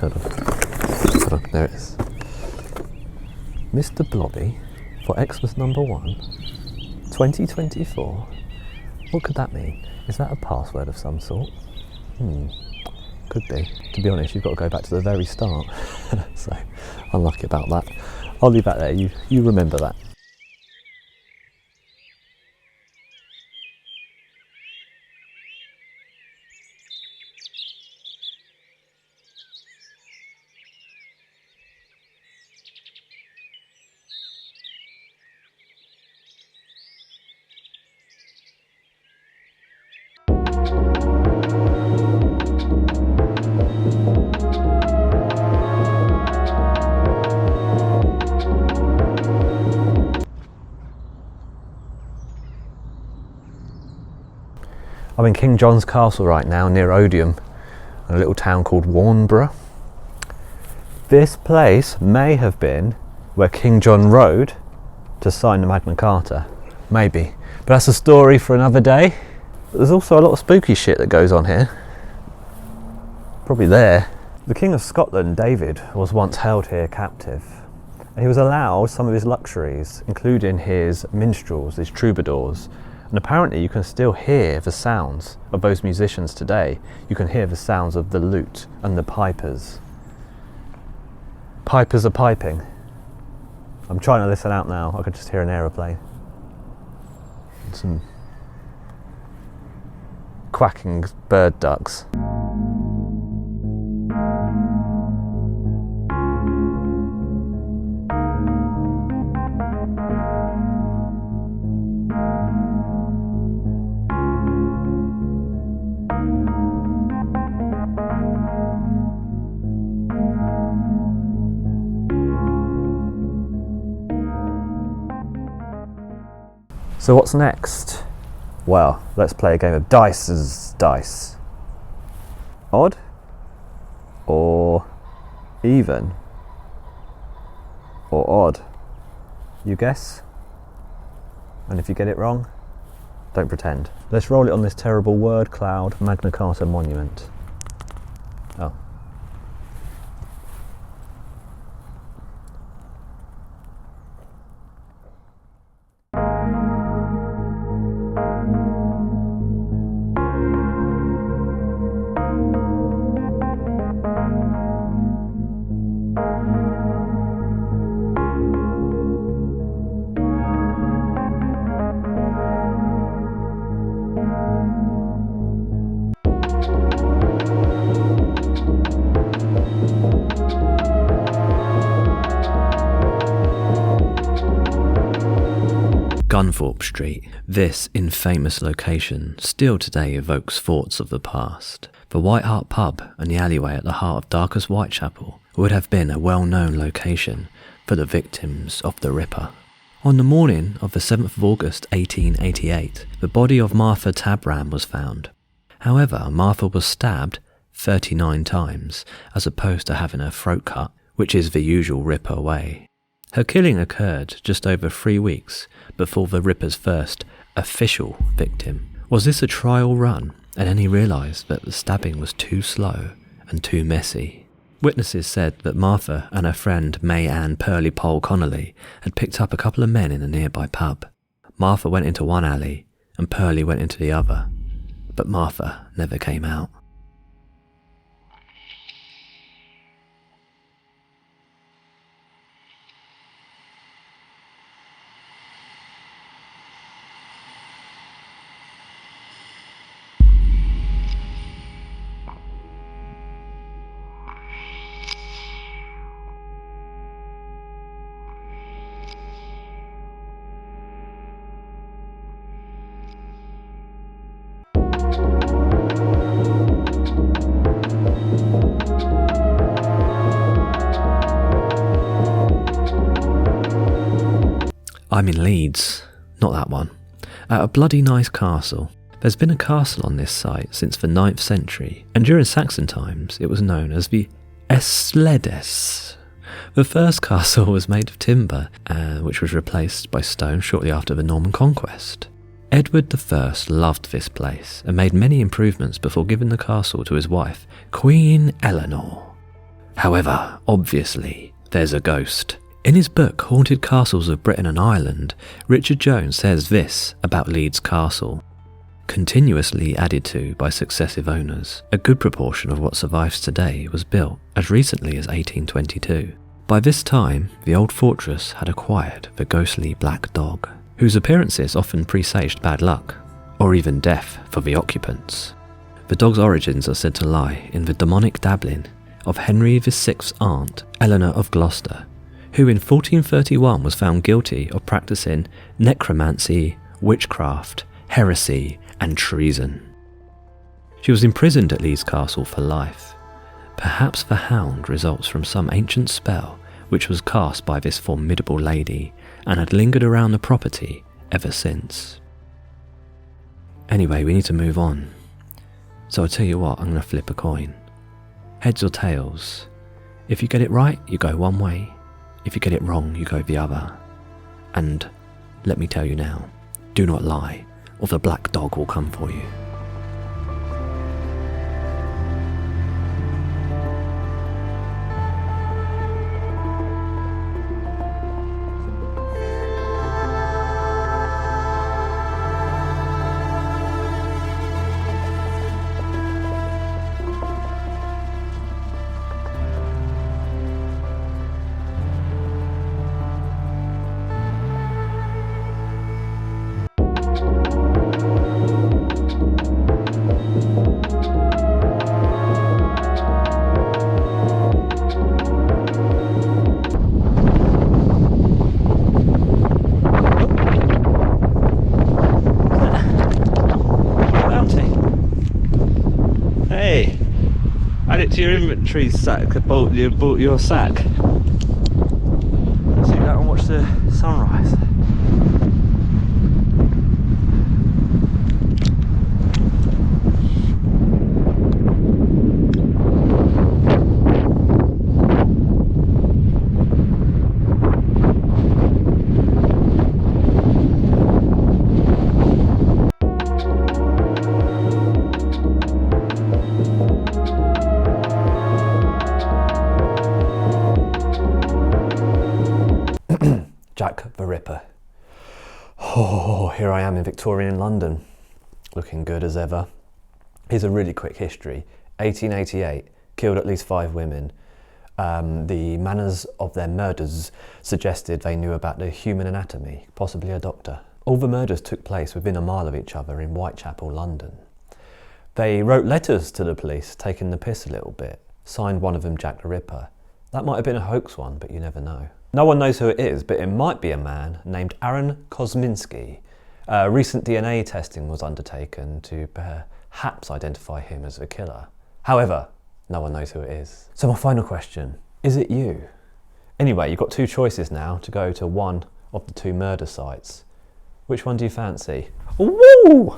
Hold on, there it is. Mr. Blobby for Xmas number 1, 2024. What could that mean? Is that a password of some sort? Could be. To be honest, you've got to go back to the very start. So, unlucky about that. I'll leave that there, you remember that. I'm in King John's Castle right now, near Odium, in a little town called Warnborough. This place may have been where King John rode to sign the Magna Carta. Maybe. But that's a story for another day. But there's also a lot of spooky shit that goes on here. Probably there. The King of Scotland, David, was once held here captive. And he was allowed some of his luxuries, including his minstrels, his troubadours. And apparently you can still hear the sounds of those musicians today. You can hear the sounds of the lute and the pipers. Pipers are piping. I'm trying to listen out now. I can just hear an aeroplane. And some quacking bird ducks. So what's next? Well, let's play a game of Dice's Dice. Odd? Or even? Or odd? You guess? And if you get it wrong, don't pretend. Let's roll it on this terrible word cloud Magna Carta monument. Oh. Gunthorpe Street. This infamous location still today evokes thoughts of the past. The White Hart pub and the alleyway at the heart of darkest Whitechapel would have been a well-known location for the victims of the Ripper. On the morning of the 7th of August 1888, the body of Martha Tabram was found. However, Martha was stabbed 39 times as opposed to having her throat cut, which is the usual Ripper way. Her killing occurred just over 3 weeks before the Ripper's first official victim. Was this a trial run, and then he realised that the stabbing was too slow and too messy? Witnesses said that Martha and her friend May Ann Pearly Pole Connolly had picked up a couple of men in a nearby pub. Martha went into one alley and Pearly went into the other, but Martha never came out. I'm in Leeds, not that one, at a bloody nice castle. There's been a castle on this site since the 9th century, and during Saxon times it was known as the Esledes. The first castle was made of timber, which was replaced by stone shortly after the Norman conquest. Edward I loved this place and made many improvements before giving the castle to his wife, Queen Eleanor. However, obviously, there's a ghost. In his book Haunted Castles of Britain and Ireland, Richard Jones says this about Leeds Castle. Continuously added to by successive owners, a good proportion of what survives today was built as recently as 1822. By this time, the old fortress had acquired the ghostly black dog, whose appearances often presaged bad luck, or even death for the occupants. The dog's origins are said to lie in the demonic dabbling of Henry VI's aunt, Eleanor of Gloucester, who in 1431 was found guilty of practicing necromancy, witchcraft, heresy, and treason. She was imprisoned at Leeds Castle for life. Perhaps the hound results from some ancient spell which was cast by this formidable lady and had lingered around the property ever since. Anyway, we need to move on. So I'll tell you what, I'm going to flip a coin. Heads or tails. If you get it right, you go one way. If you get it wrong, you go the other. And let me tell you now, do not lie, or the black dog will come for you. Your inventory sack, you bought your sack. Let's see that and watch the sunrise. Jack the Ripper. Oh, here I am in Victorian London, looking good as ever. Here's a really quick history. 1888, killed at least 5 women. The manners of their murders suggested they knew about the human anatomy, possibly a doctor. All the murders took place within a mile of each other in Whitechapel, London. They wrote letters to the police, taking the piss a little bit, signed one of them Jack the Ripper. That might have been a hoax one, but you never know. No one knows who it is, but it might be a man named Aaron Kosminski. Recent DNA testing was undertaken to perhaps identify him as the killer. However, no one knows who it is. So my final question, is it you? Anyway, you've got 2 choices now to go to one of the 2 murder sites. Which one do you fancy? Woo!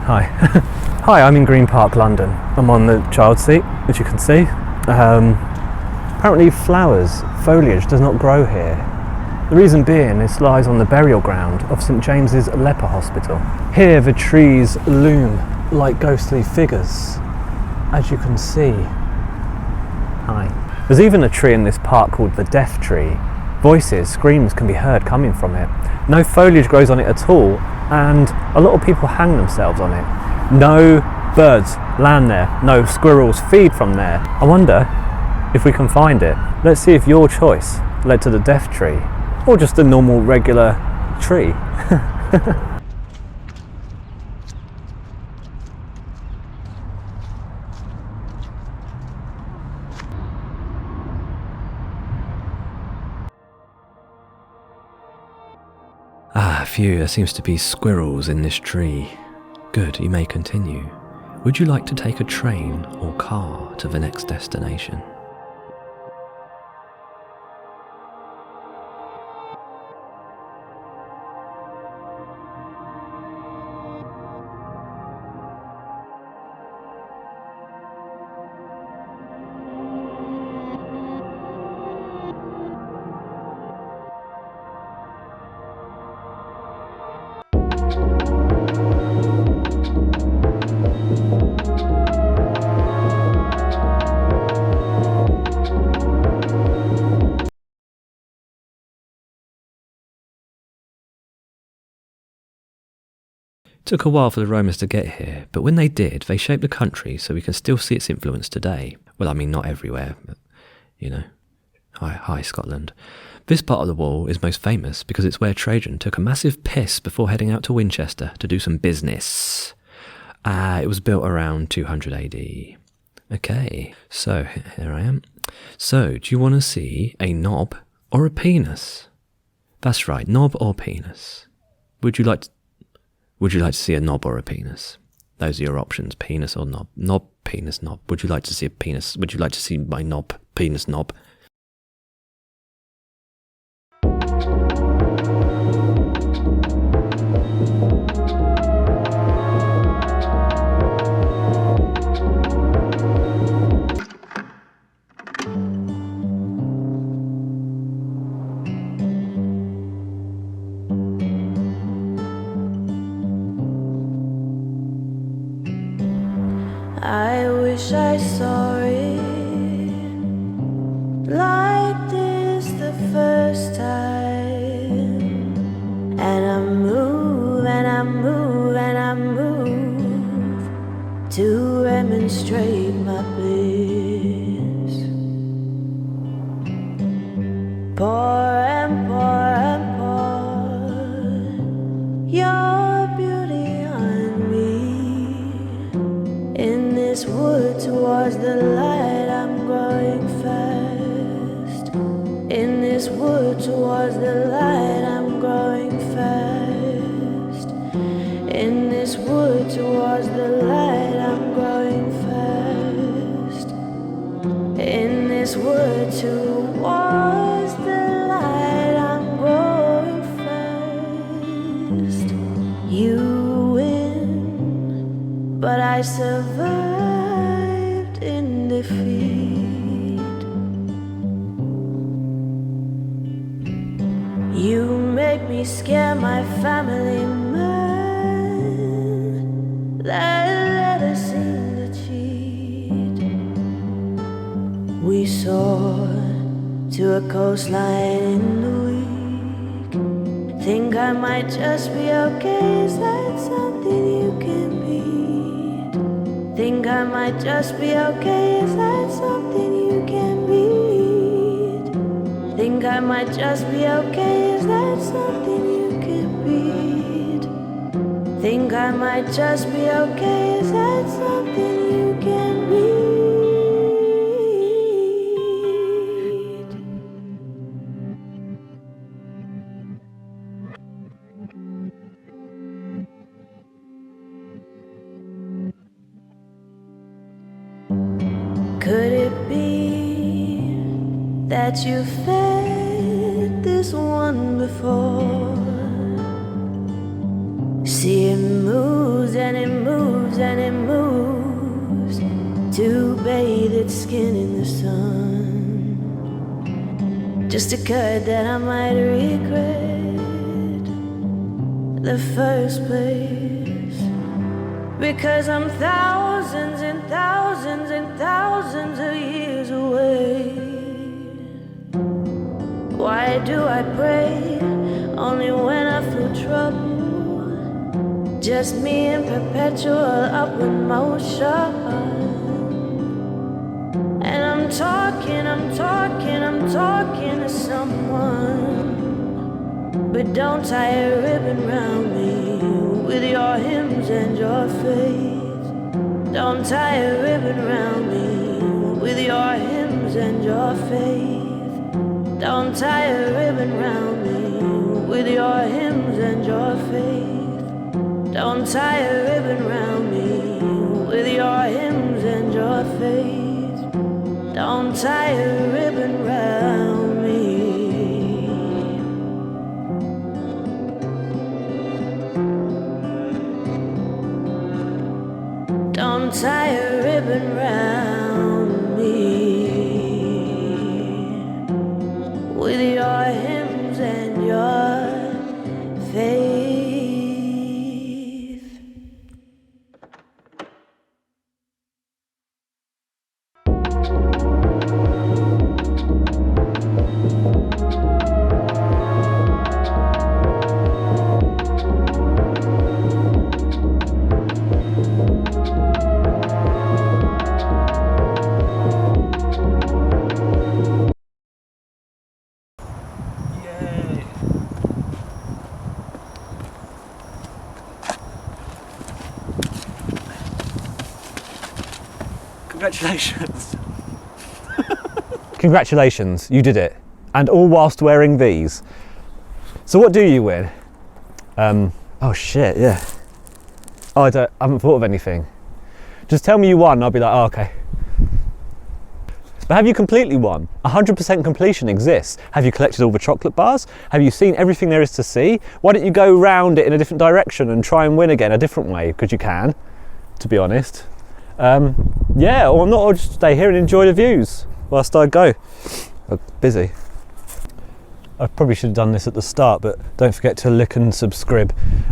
Hi. Hi, I'm in Green Park, London. I'm on the child seat, which you can see. Apparently foliage does not grow here. The reason being, this lies on the burial ground of St James's Leper Hospital. Here the trees loom like ghostly figures, as you can see. Hi. There's even a tree in this park called the Death Tree. Voices, screams can be heard coming from it. No foliage grows on it at all, and a lot of people hang themselves on it. No birds land there, no squirrels feed from there. I wonder if we can find it. Let's see if your choice led to the Death Tree, or just a normal regular tree. Ah, phew, there seems to be squirrels in this tree. Good, you may continue. Would you like to take a train or car to the next destination? It took a while for the Romans to get here, but when they did, they shaped the country so we can still see its influence today. Well, I mean, not everywhere, but, you know. Hi, Scotland. This part of the wall is most famous because it's where Trajan took a massive piss before heading out to Winchester to do some business. It was built around 200 AD. Okay, so here I am. So, do you want to see a knob or a penis? That's right, knob or penis. Would you like to see a knob or a penis? Those are your options, penis or knob. Knob, penis, knob. Would you like to see a penis? Would you like to see my knob, penis, knob? I wish I saw it like this the first time. And I move and I move and I move to demonstrate my bliss. Pour and pour and pour your beauty on me. In this wood towards the light, I'm growing fast. In this wood towards the light, I'm growing fast. In this wood towards the light, I'm growing fast. In this wood towards the light, I'm growing fast. You win, but I survived in defeat. You make me scare my family man. That let us seem to cheat. We soared to a coastline in the week. Think I might just be okay. Is that something you can beat? Think I might just be okay. Is that something you can beat? Think I might just be okay. Is that something you can beat? Think I might just be okay. Is that something you can beat? Could it be that you fed this one before? See, it moves and it moves and it moves to bathe its skin in the sun. Just occurred that I might regret the first place, because I'm thousands and thousands and thousands of years away. Why do I pray only when I feel trouble? Just me in perpetual upward motion. And I'm talking to someone. But don't tie a ribbon round me with your hymns and your faith. Don't tie a ribbon round me with your hymns and your faith. Don't tie a ribbon round me with your hymns and your faith. Don't tie a ribbon round me with your hymns and your faith. Don't tie a ribbon round me. Don't tie a ribbon round me with your hymns and your faith. Congratulations. Congratulations, you did it. And all whilst wearing these. So what do you win? Oh shit, yeah. Oh, I haven't thought of anything. Just tell me you won, I'll be like, oh, okay. But have you completely won? 100% completion exists. Have you collected all the chocolate bars? Have you seen everything there is to see? Why don't you go round it in a different direction and try and win again a different way? Because you can, to be honest. Yeah, or not, I'll just stay here and enjoy the views whilst I go. I'm busy. I probably should have done this at the start, but don't forget to like and subscribe,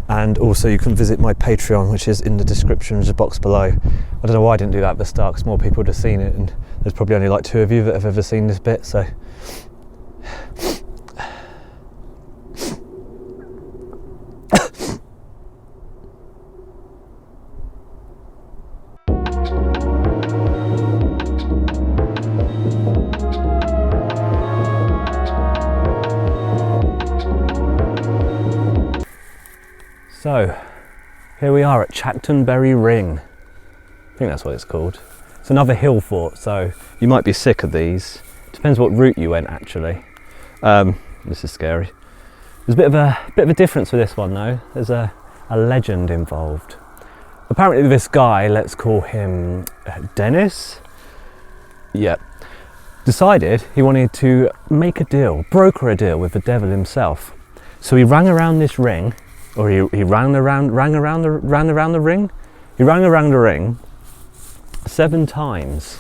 and also you can visit my Patreon, which is in the description box below. I don't know why I didn't do that at the start, because more people would have seen it, and there's probably only like 2 of you that have ever seen this bit, so. So, here we are at Chactonbury Ring. I think that's what it's called. It's another hill fort, so you might be sick of these. Depends what route you went, actually. This is scary. There's a bit of a difference with this one, though. There's a legend involved. Apparently this guy, let's call him Dennis. Yep. Decided he wanted to make a deal, broker a deal with the devil himself. So he rang around this ring, or he rang around the ring. He rang around the ring 7 times.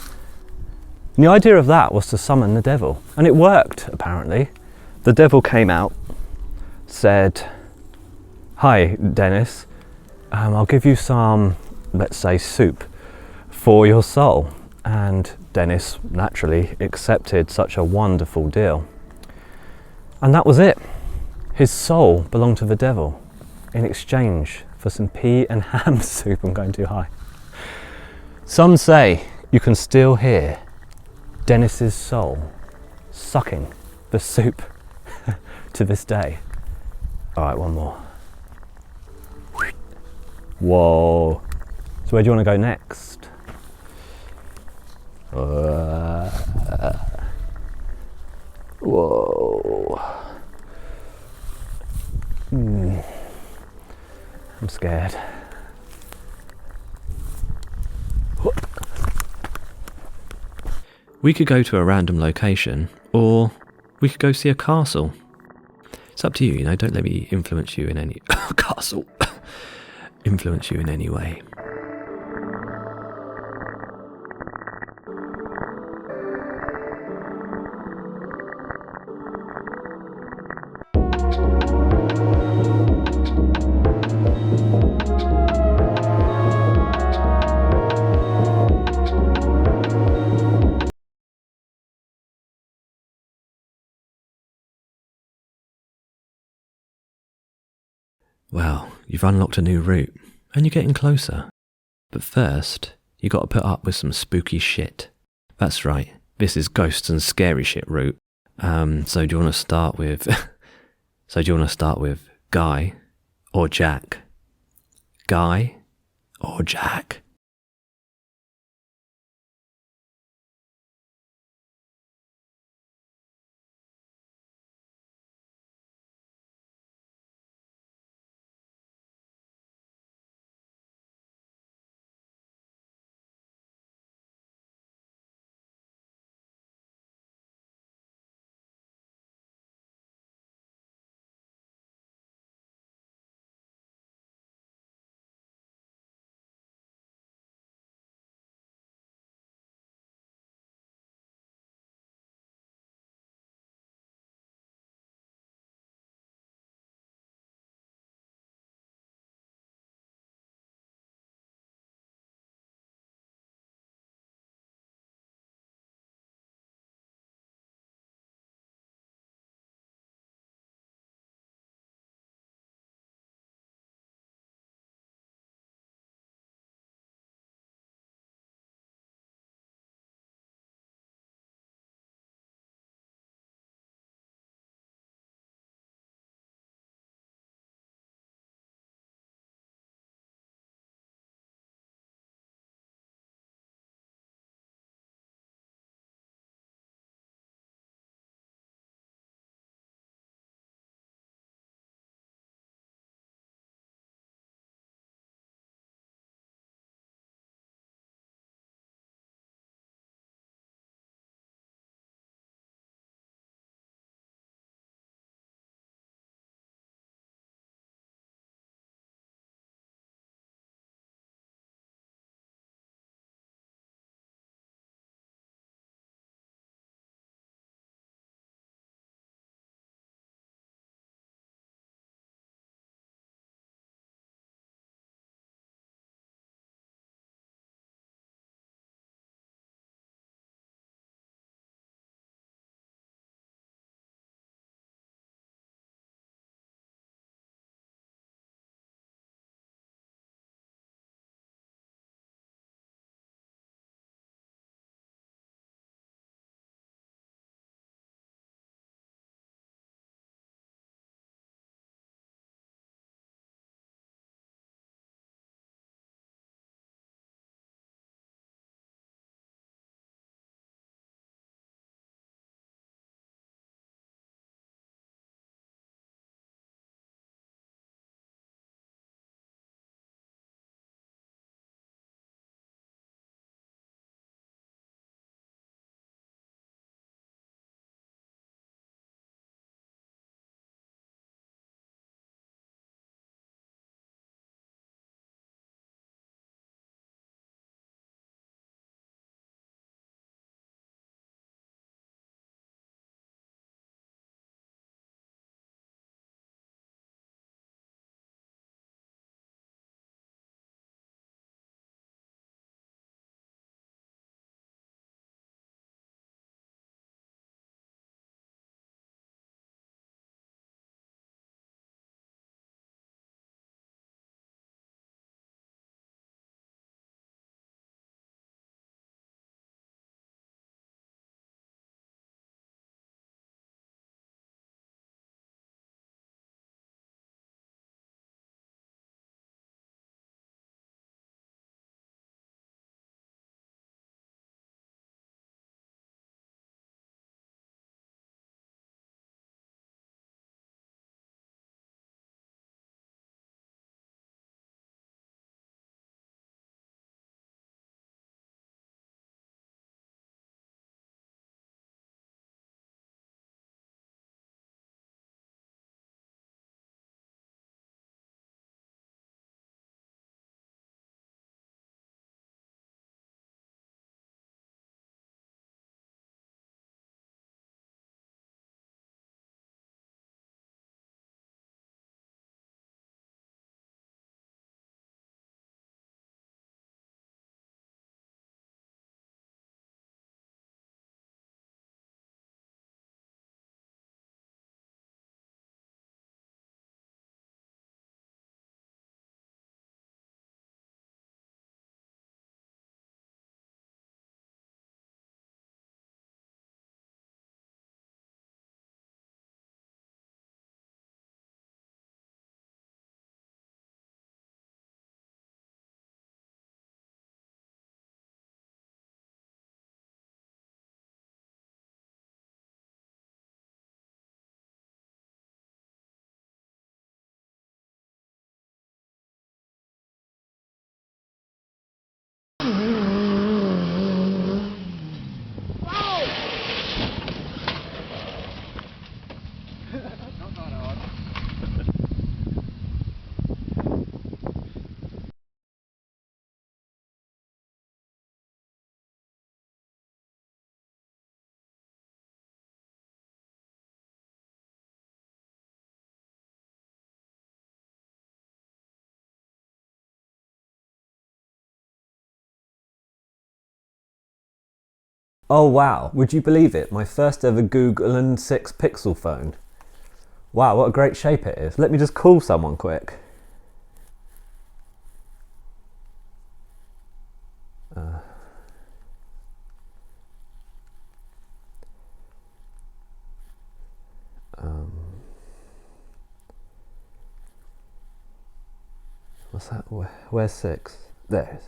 And the idea of that was to summon the devil, and it worked. Apparently, the devil came out, said, "Hi, Dennis. I'll give you some, let's say, soup for your soul." And Dennis naturally accepted such a wonderful deal, and that was it. His soul belonged to the devil in exchange for some pea and ham soup. I'm going too high. Some say you can still hear Dennis's soul sucking the soup to this day. All right, one more. Whoa. So where do you want to go next? Whoa. I'm scared. We could go to a random location, or we could go see a castle. It's up to you, don't let me influence you in any castle. Influence you in any way. Well, you've unlocked a new route, and you're getting closer. But first, you got to put up with some spooky shit. That's right, this is ghosts and scary shit route. So do you want to start with So do you want to start with Guy or Jack? Guy or Jack? Oh wow, would you believe it? My first ever Google and 6 pixel phone. Wow, what a great shape it is. Let me just call someone quick. What's that? Where's 6? There it is.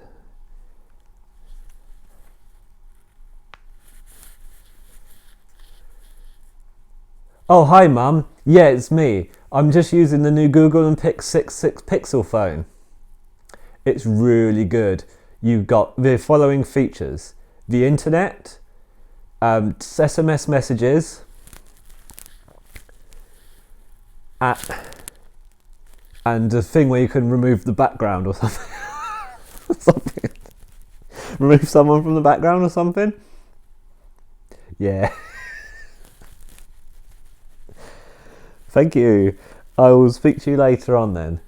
Oh, hi Mum. Yeah, it's me. I'm just using the new Google and Pix 6 pixel phone. It's really good. You've got the following features: the internet, SMS messages, and a thing where you can remove the background or something. Something. Remove someone from the background or something? Yeah. Thank you. I will speak to you later on then.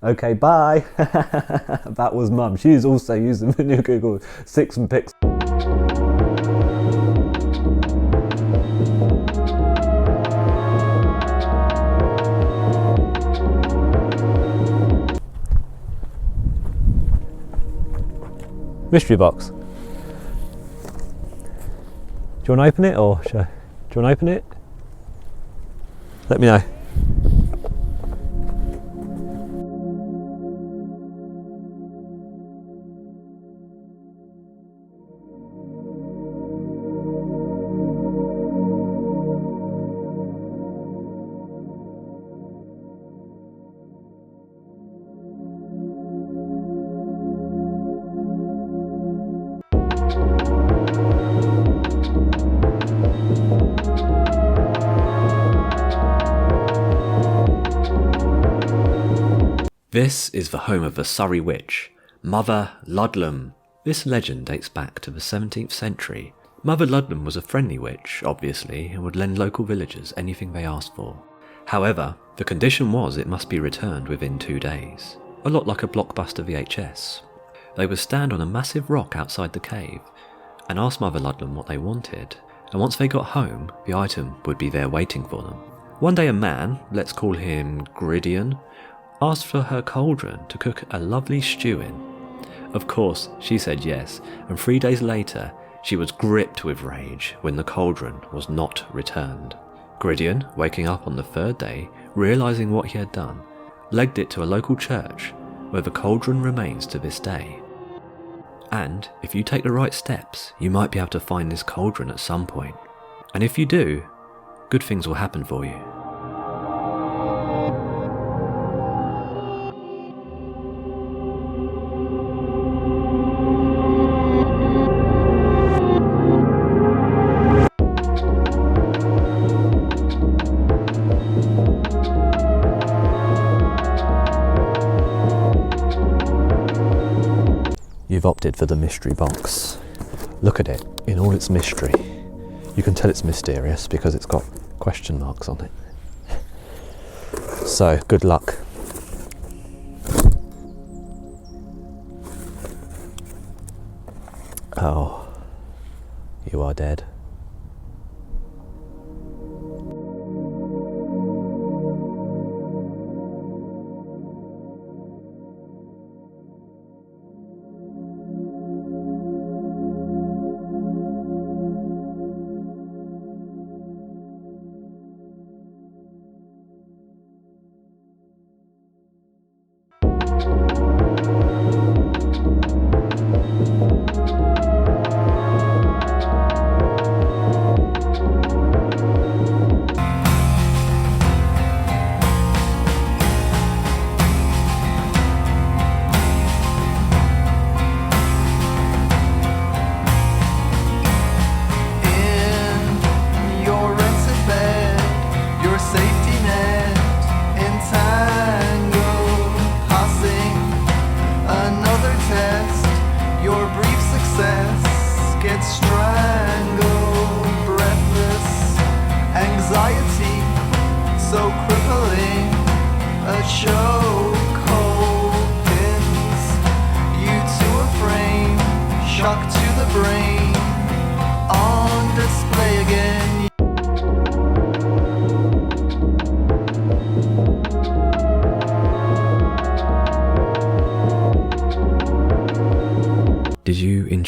Okay, bye. That was Mum. She's also using the new Google 6 and Pix. Mystery box. Do you want to open it or do you want to open it? Let me know. This is the home of the Surrey witch, Mother Ludlam. This legend dates back to the 17th century. Mother Ludlam was a friendly witch, obviously, and would lend local villagers anything they asked for. However, the condition was it must be returned within 2 days, a lot like a blockbuster VHS. They would stand on a massive rock outside the cave and ask Mother Ludlam what they wanted, and once they got home, the item would be there waiting for them. One day a man, let's call him Gwydion, asked for her cauldron to cook a lovely stew in. Of course, she said yes, and 3 days later, she was gripped with rage when the cauldron was not returned. Gwydion, waking up on the 3rd day, realising what he had done, legged it to a local church, where the cauldron remains to this day. And if you take the right steps, you might be able to find this cauldron at some point. And if you do, good things will happen for you. You've opted for the mystery box. Look at it in all its mystery. You can tell it's mysterious because it's got question marks on it. So, good luck. Oh, you are dead.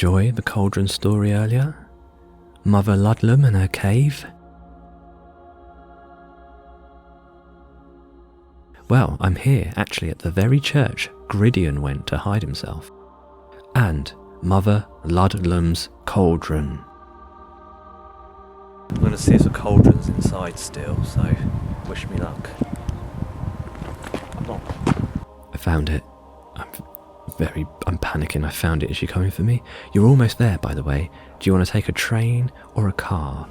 enjoy the cauldron story earlier? Mother Ludlam and her cave? Well, I'm here actually at the very church Gwydion went to hide himself. And Mother Ludlam's cauldron. I'm going to see if the cauldron's inside still, so wish me luck. I found it. I'm panicking. I found it. Is she coming for me? You're almost there, by the way. Do you want to take a train or a car?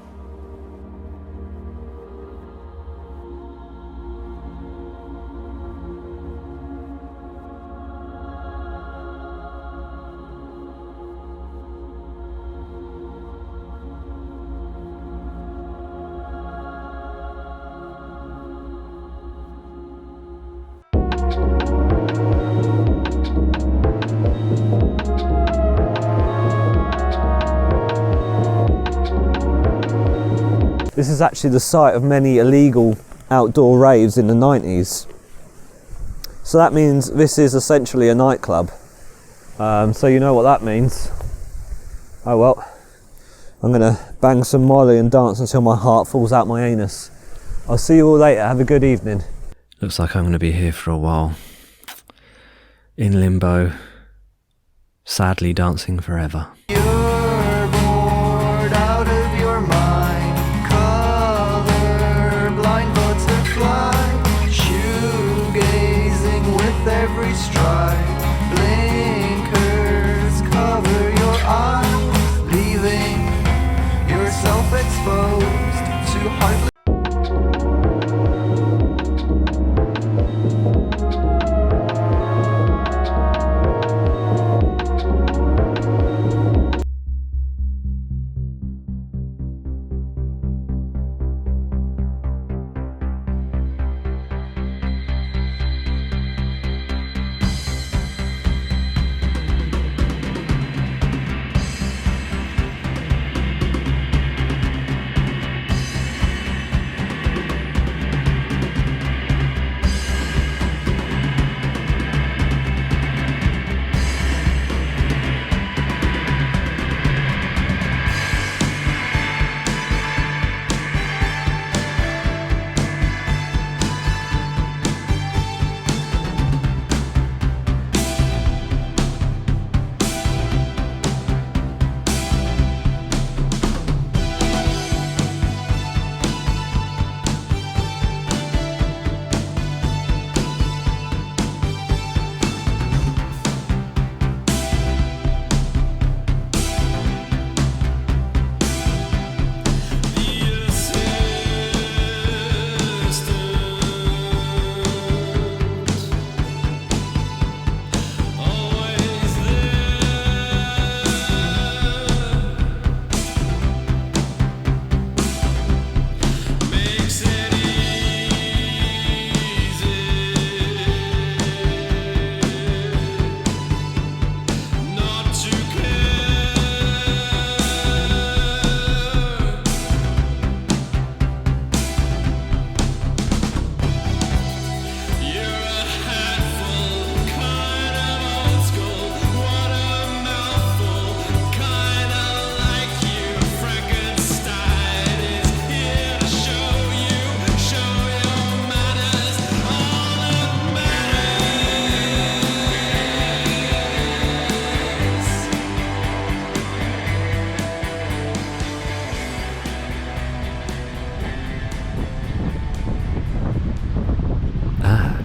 This is actually the site of many illegal outdoor raves in the 90s. So that means this is essentially a nightclub. So you know what that means. Oh well, I'm gonna bang some Molly and dance until my heart falls out my anus. I'll see you all later, have a good evening. Looks like I'm going to be here for a while. In limbo. Sadly dancing forever. You're bored out of your mind. Color blind boats that fly. Shoegazing with every stride. Blinkers cover your eyes, leaving yourself exposed to heartless.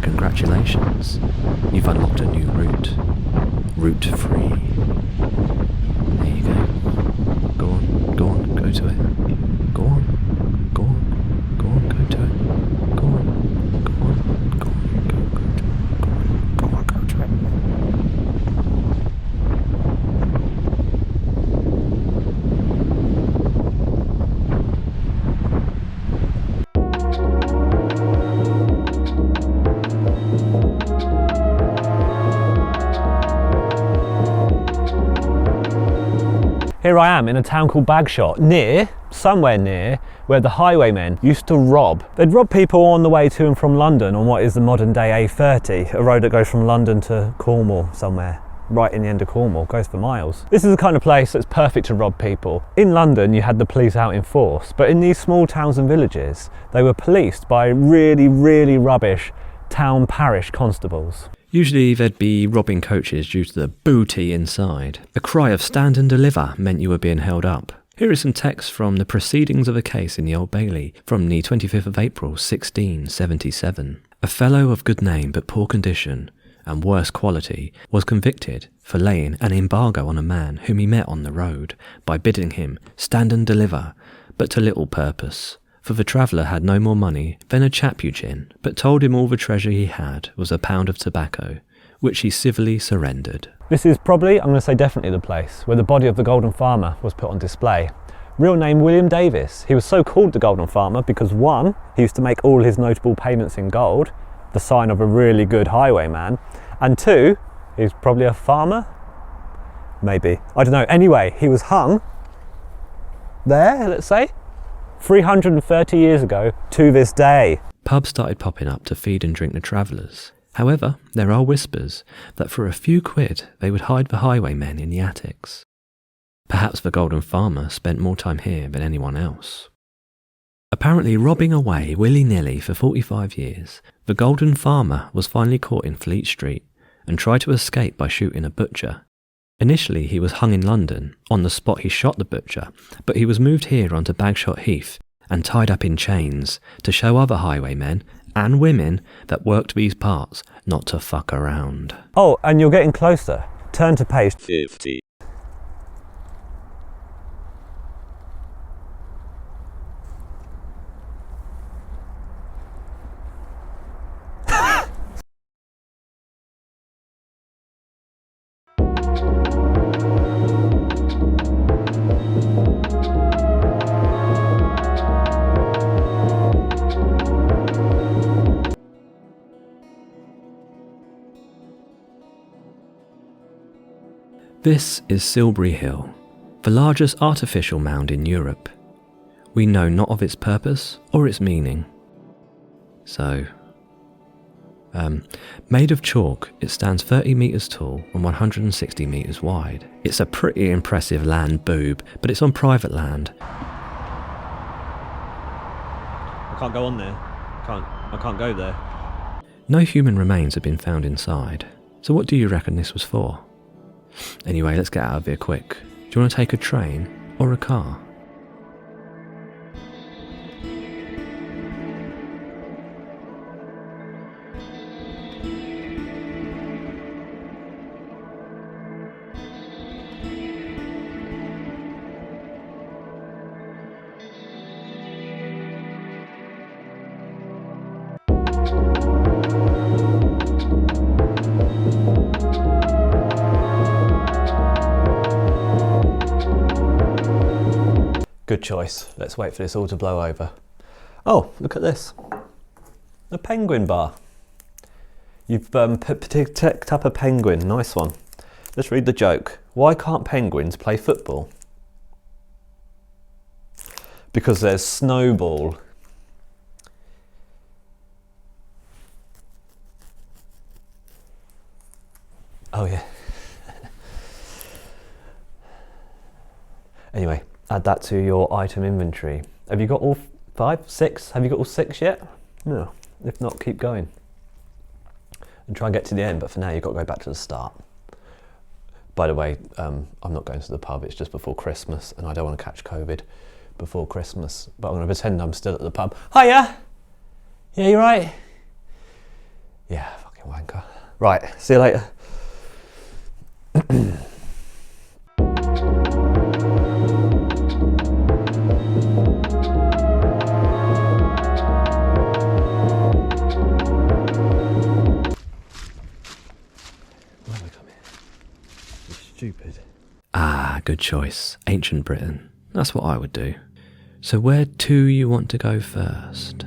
Congratulations, you've unlocked a new route. Route free. There you go. Go on, go to it. Go on, go to it. Go on, go to it. Go on, go to it. Here I am in a town called Bagshot, somewhere near, where the highwaymen used to rob. They'd rob people on the way to and from London on what is the modern day A30, a road that goes from London to Cornwall somewhere. right in the end of Cornwall, goes for miles. This is the kind of place that's perfect to rob people. In London, you had the police out in force, but in these small towns and villages, they were policed by really, really rubbish town parish constables. Usually they'd be robbing coaches due to the booty inside. A cry of stand and deliver meant you were being held up. Here is some text from the proceedings of a case in the Old Bailey from the 25th of April 1677. A fellow of good name but poor condition and worse quality was convicted for laying an embargo on a man whom he met on the road by bidding him stand and deliver, but to little purpose. For the traveller had no more money than a chapuchin, but told him all the treasure he had was a pound of tobacco, which he civilly surrendered. This is probably, I'm going to say definitely, the place where the body of the Golden Farmer was put on display. Real name William Davis. He was so called the Golden Farmer because 1, he used to make all his notable payments in gold, the sign of a really good highwayman, and 2, he's probably a farmer? Maybe. I don't know. Anyway, he was hung there, let's say, 330 years ago to this day. Pubs started popping up to feed and drink the travellers. However, there are whispers that for a few quid they would hide the highwaymen in the attics. Perhaps the Golden Farmer spent more time here than anyone else. Apparently robbing away willy-nilly for 45 years, the Golden Farmer was finally caught in Fleet Street and tried to escape by shooting a butcher. Initially he was hung in London, on the spot he shot the butcher, but he was moved here onto Bagshot Heath and tied up in chains to show other highwaymen and women that worked these parts not to fuck around. Oh, and you're getting closer. Turn to page 50. This is Silbury Hill, the largest artificial mound in Europe. We know not of its purpose or its meaning. So, made of chalk, it stands 30 metres tall and 160 metres wide. It's a pretty impressive land boob, but it's on private land. I can't go on there. I can't go there. No human remains have been found inside. So what do you reckon this was for? Anyway, let's get out of here quick. Do you want to take a train or a car? Good choice. Let's wait for this all to blow over. Oh, look at this. A penguin bar. You've picked up a penguin. Nice one. Let's read the joke. Why can't penguins play football? Because there's Snowball. Oh yeah. Anyway, add that to your item inventory. Have you got all 5, 6? Have you got all 6 yet? No. If not, keep going. And try and get to the end, but for now you've got to go back to the start. By the way, I'm not going to the pub, it's just before Christmas, and I don't want to catch COVID before Christmas, but I'm going to pretend I'm still at the pub. Hiya! Yeah, you right? Yeah, fucking wanker. Right, see you later. Stupid. Ah, good choice. Ancient Britain. That's what I would do. So where do you want to go first?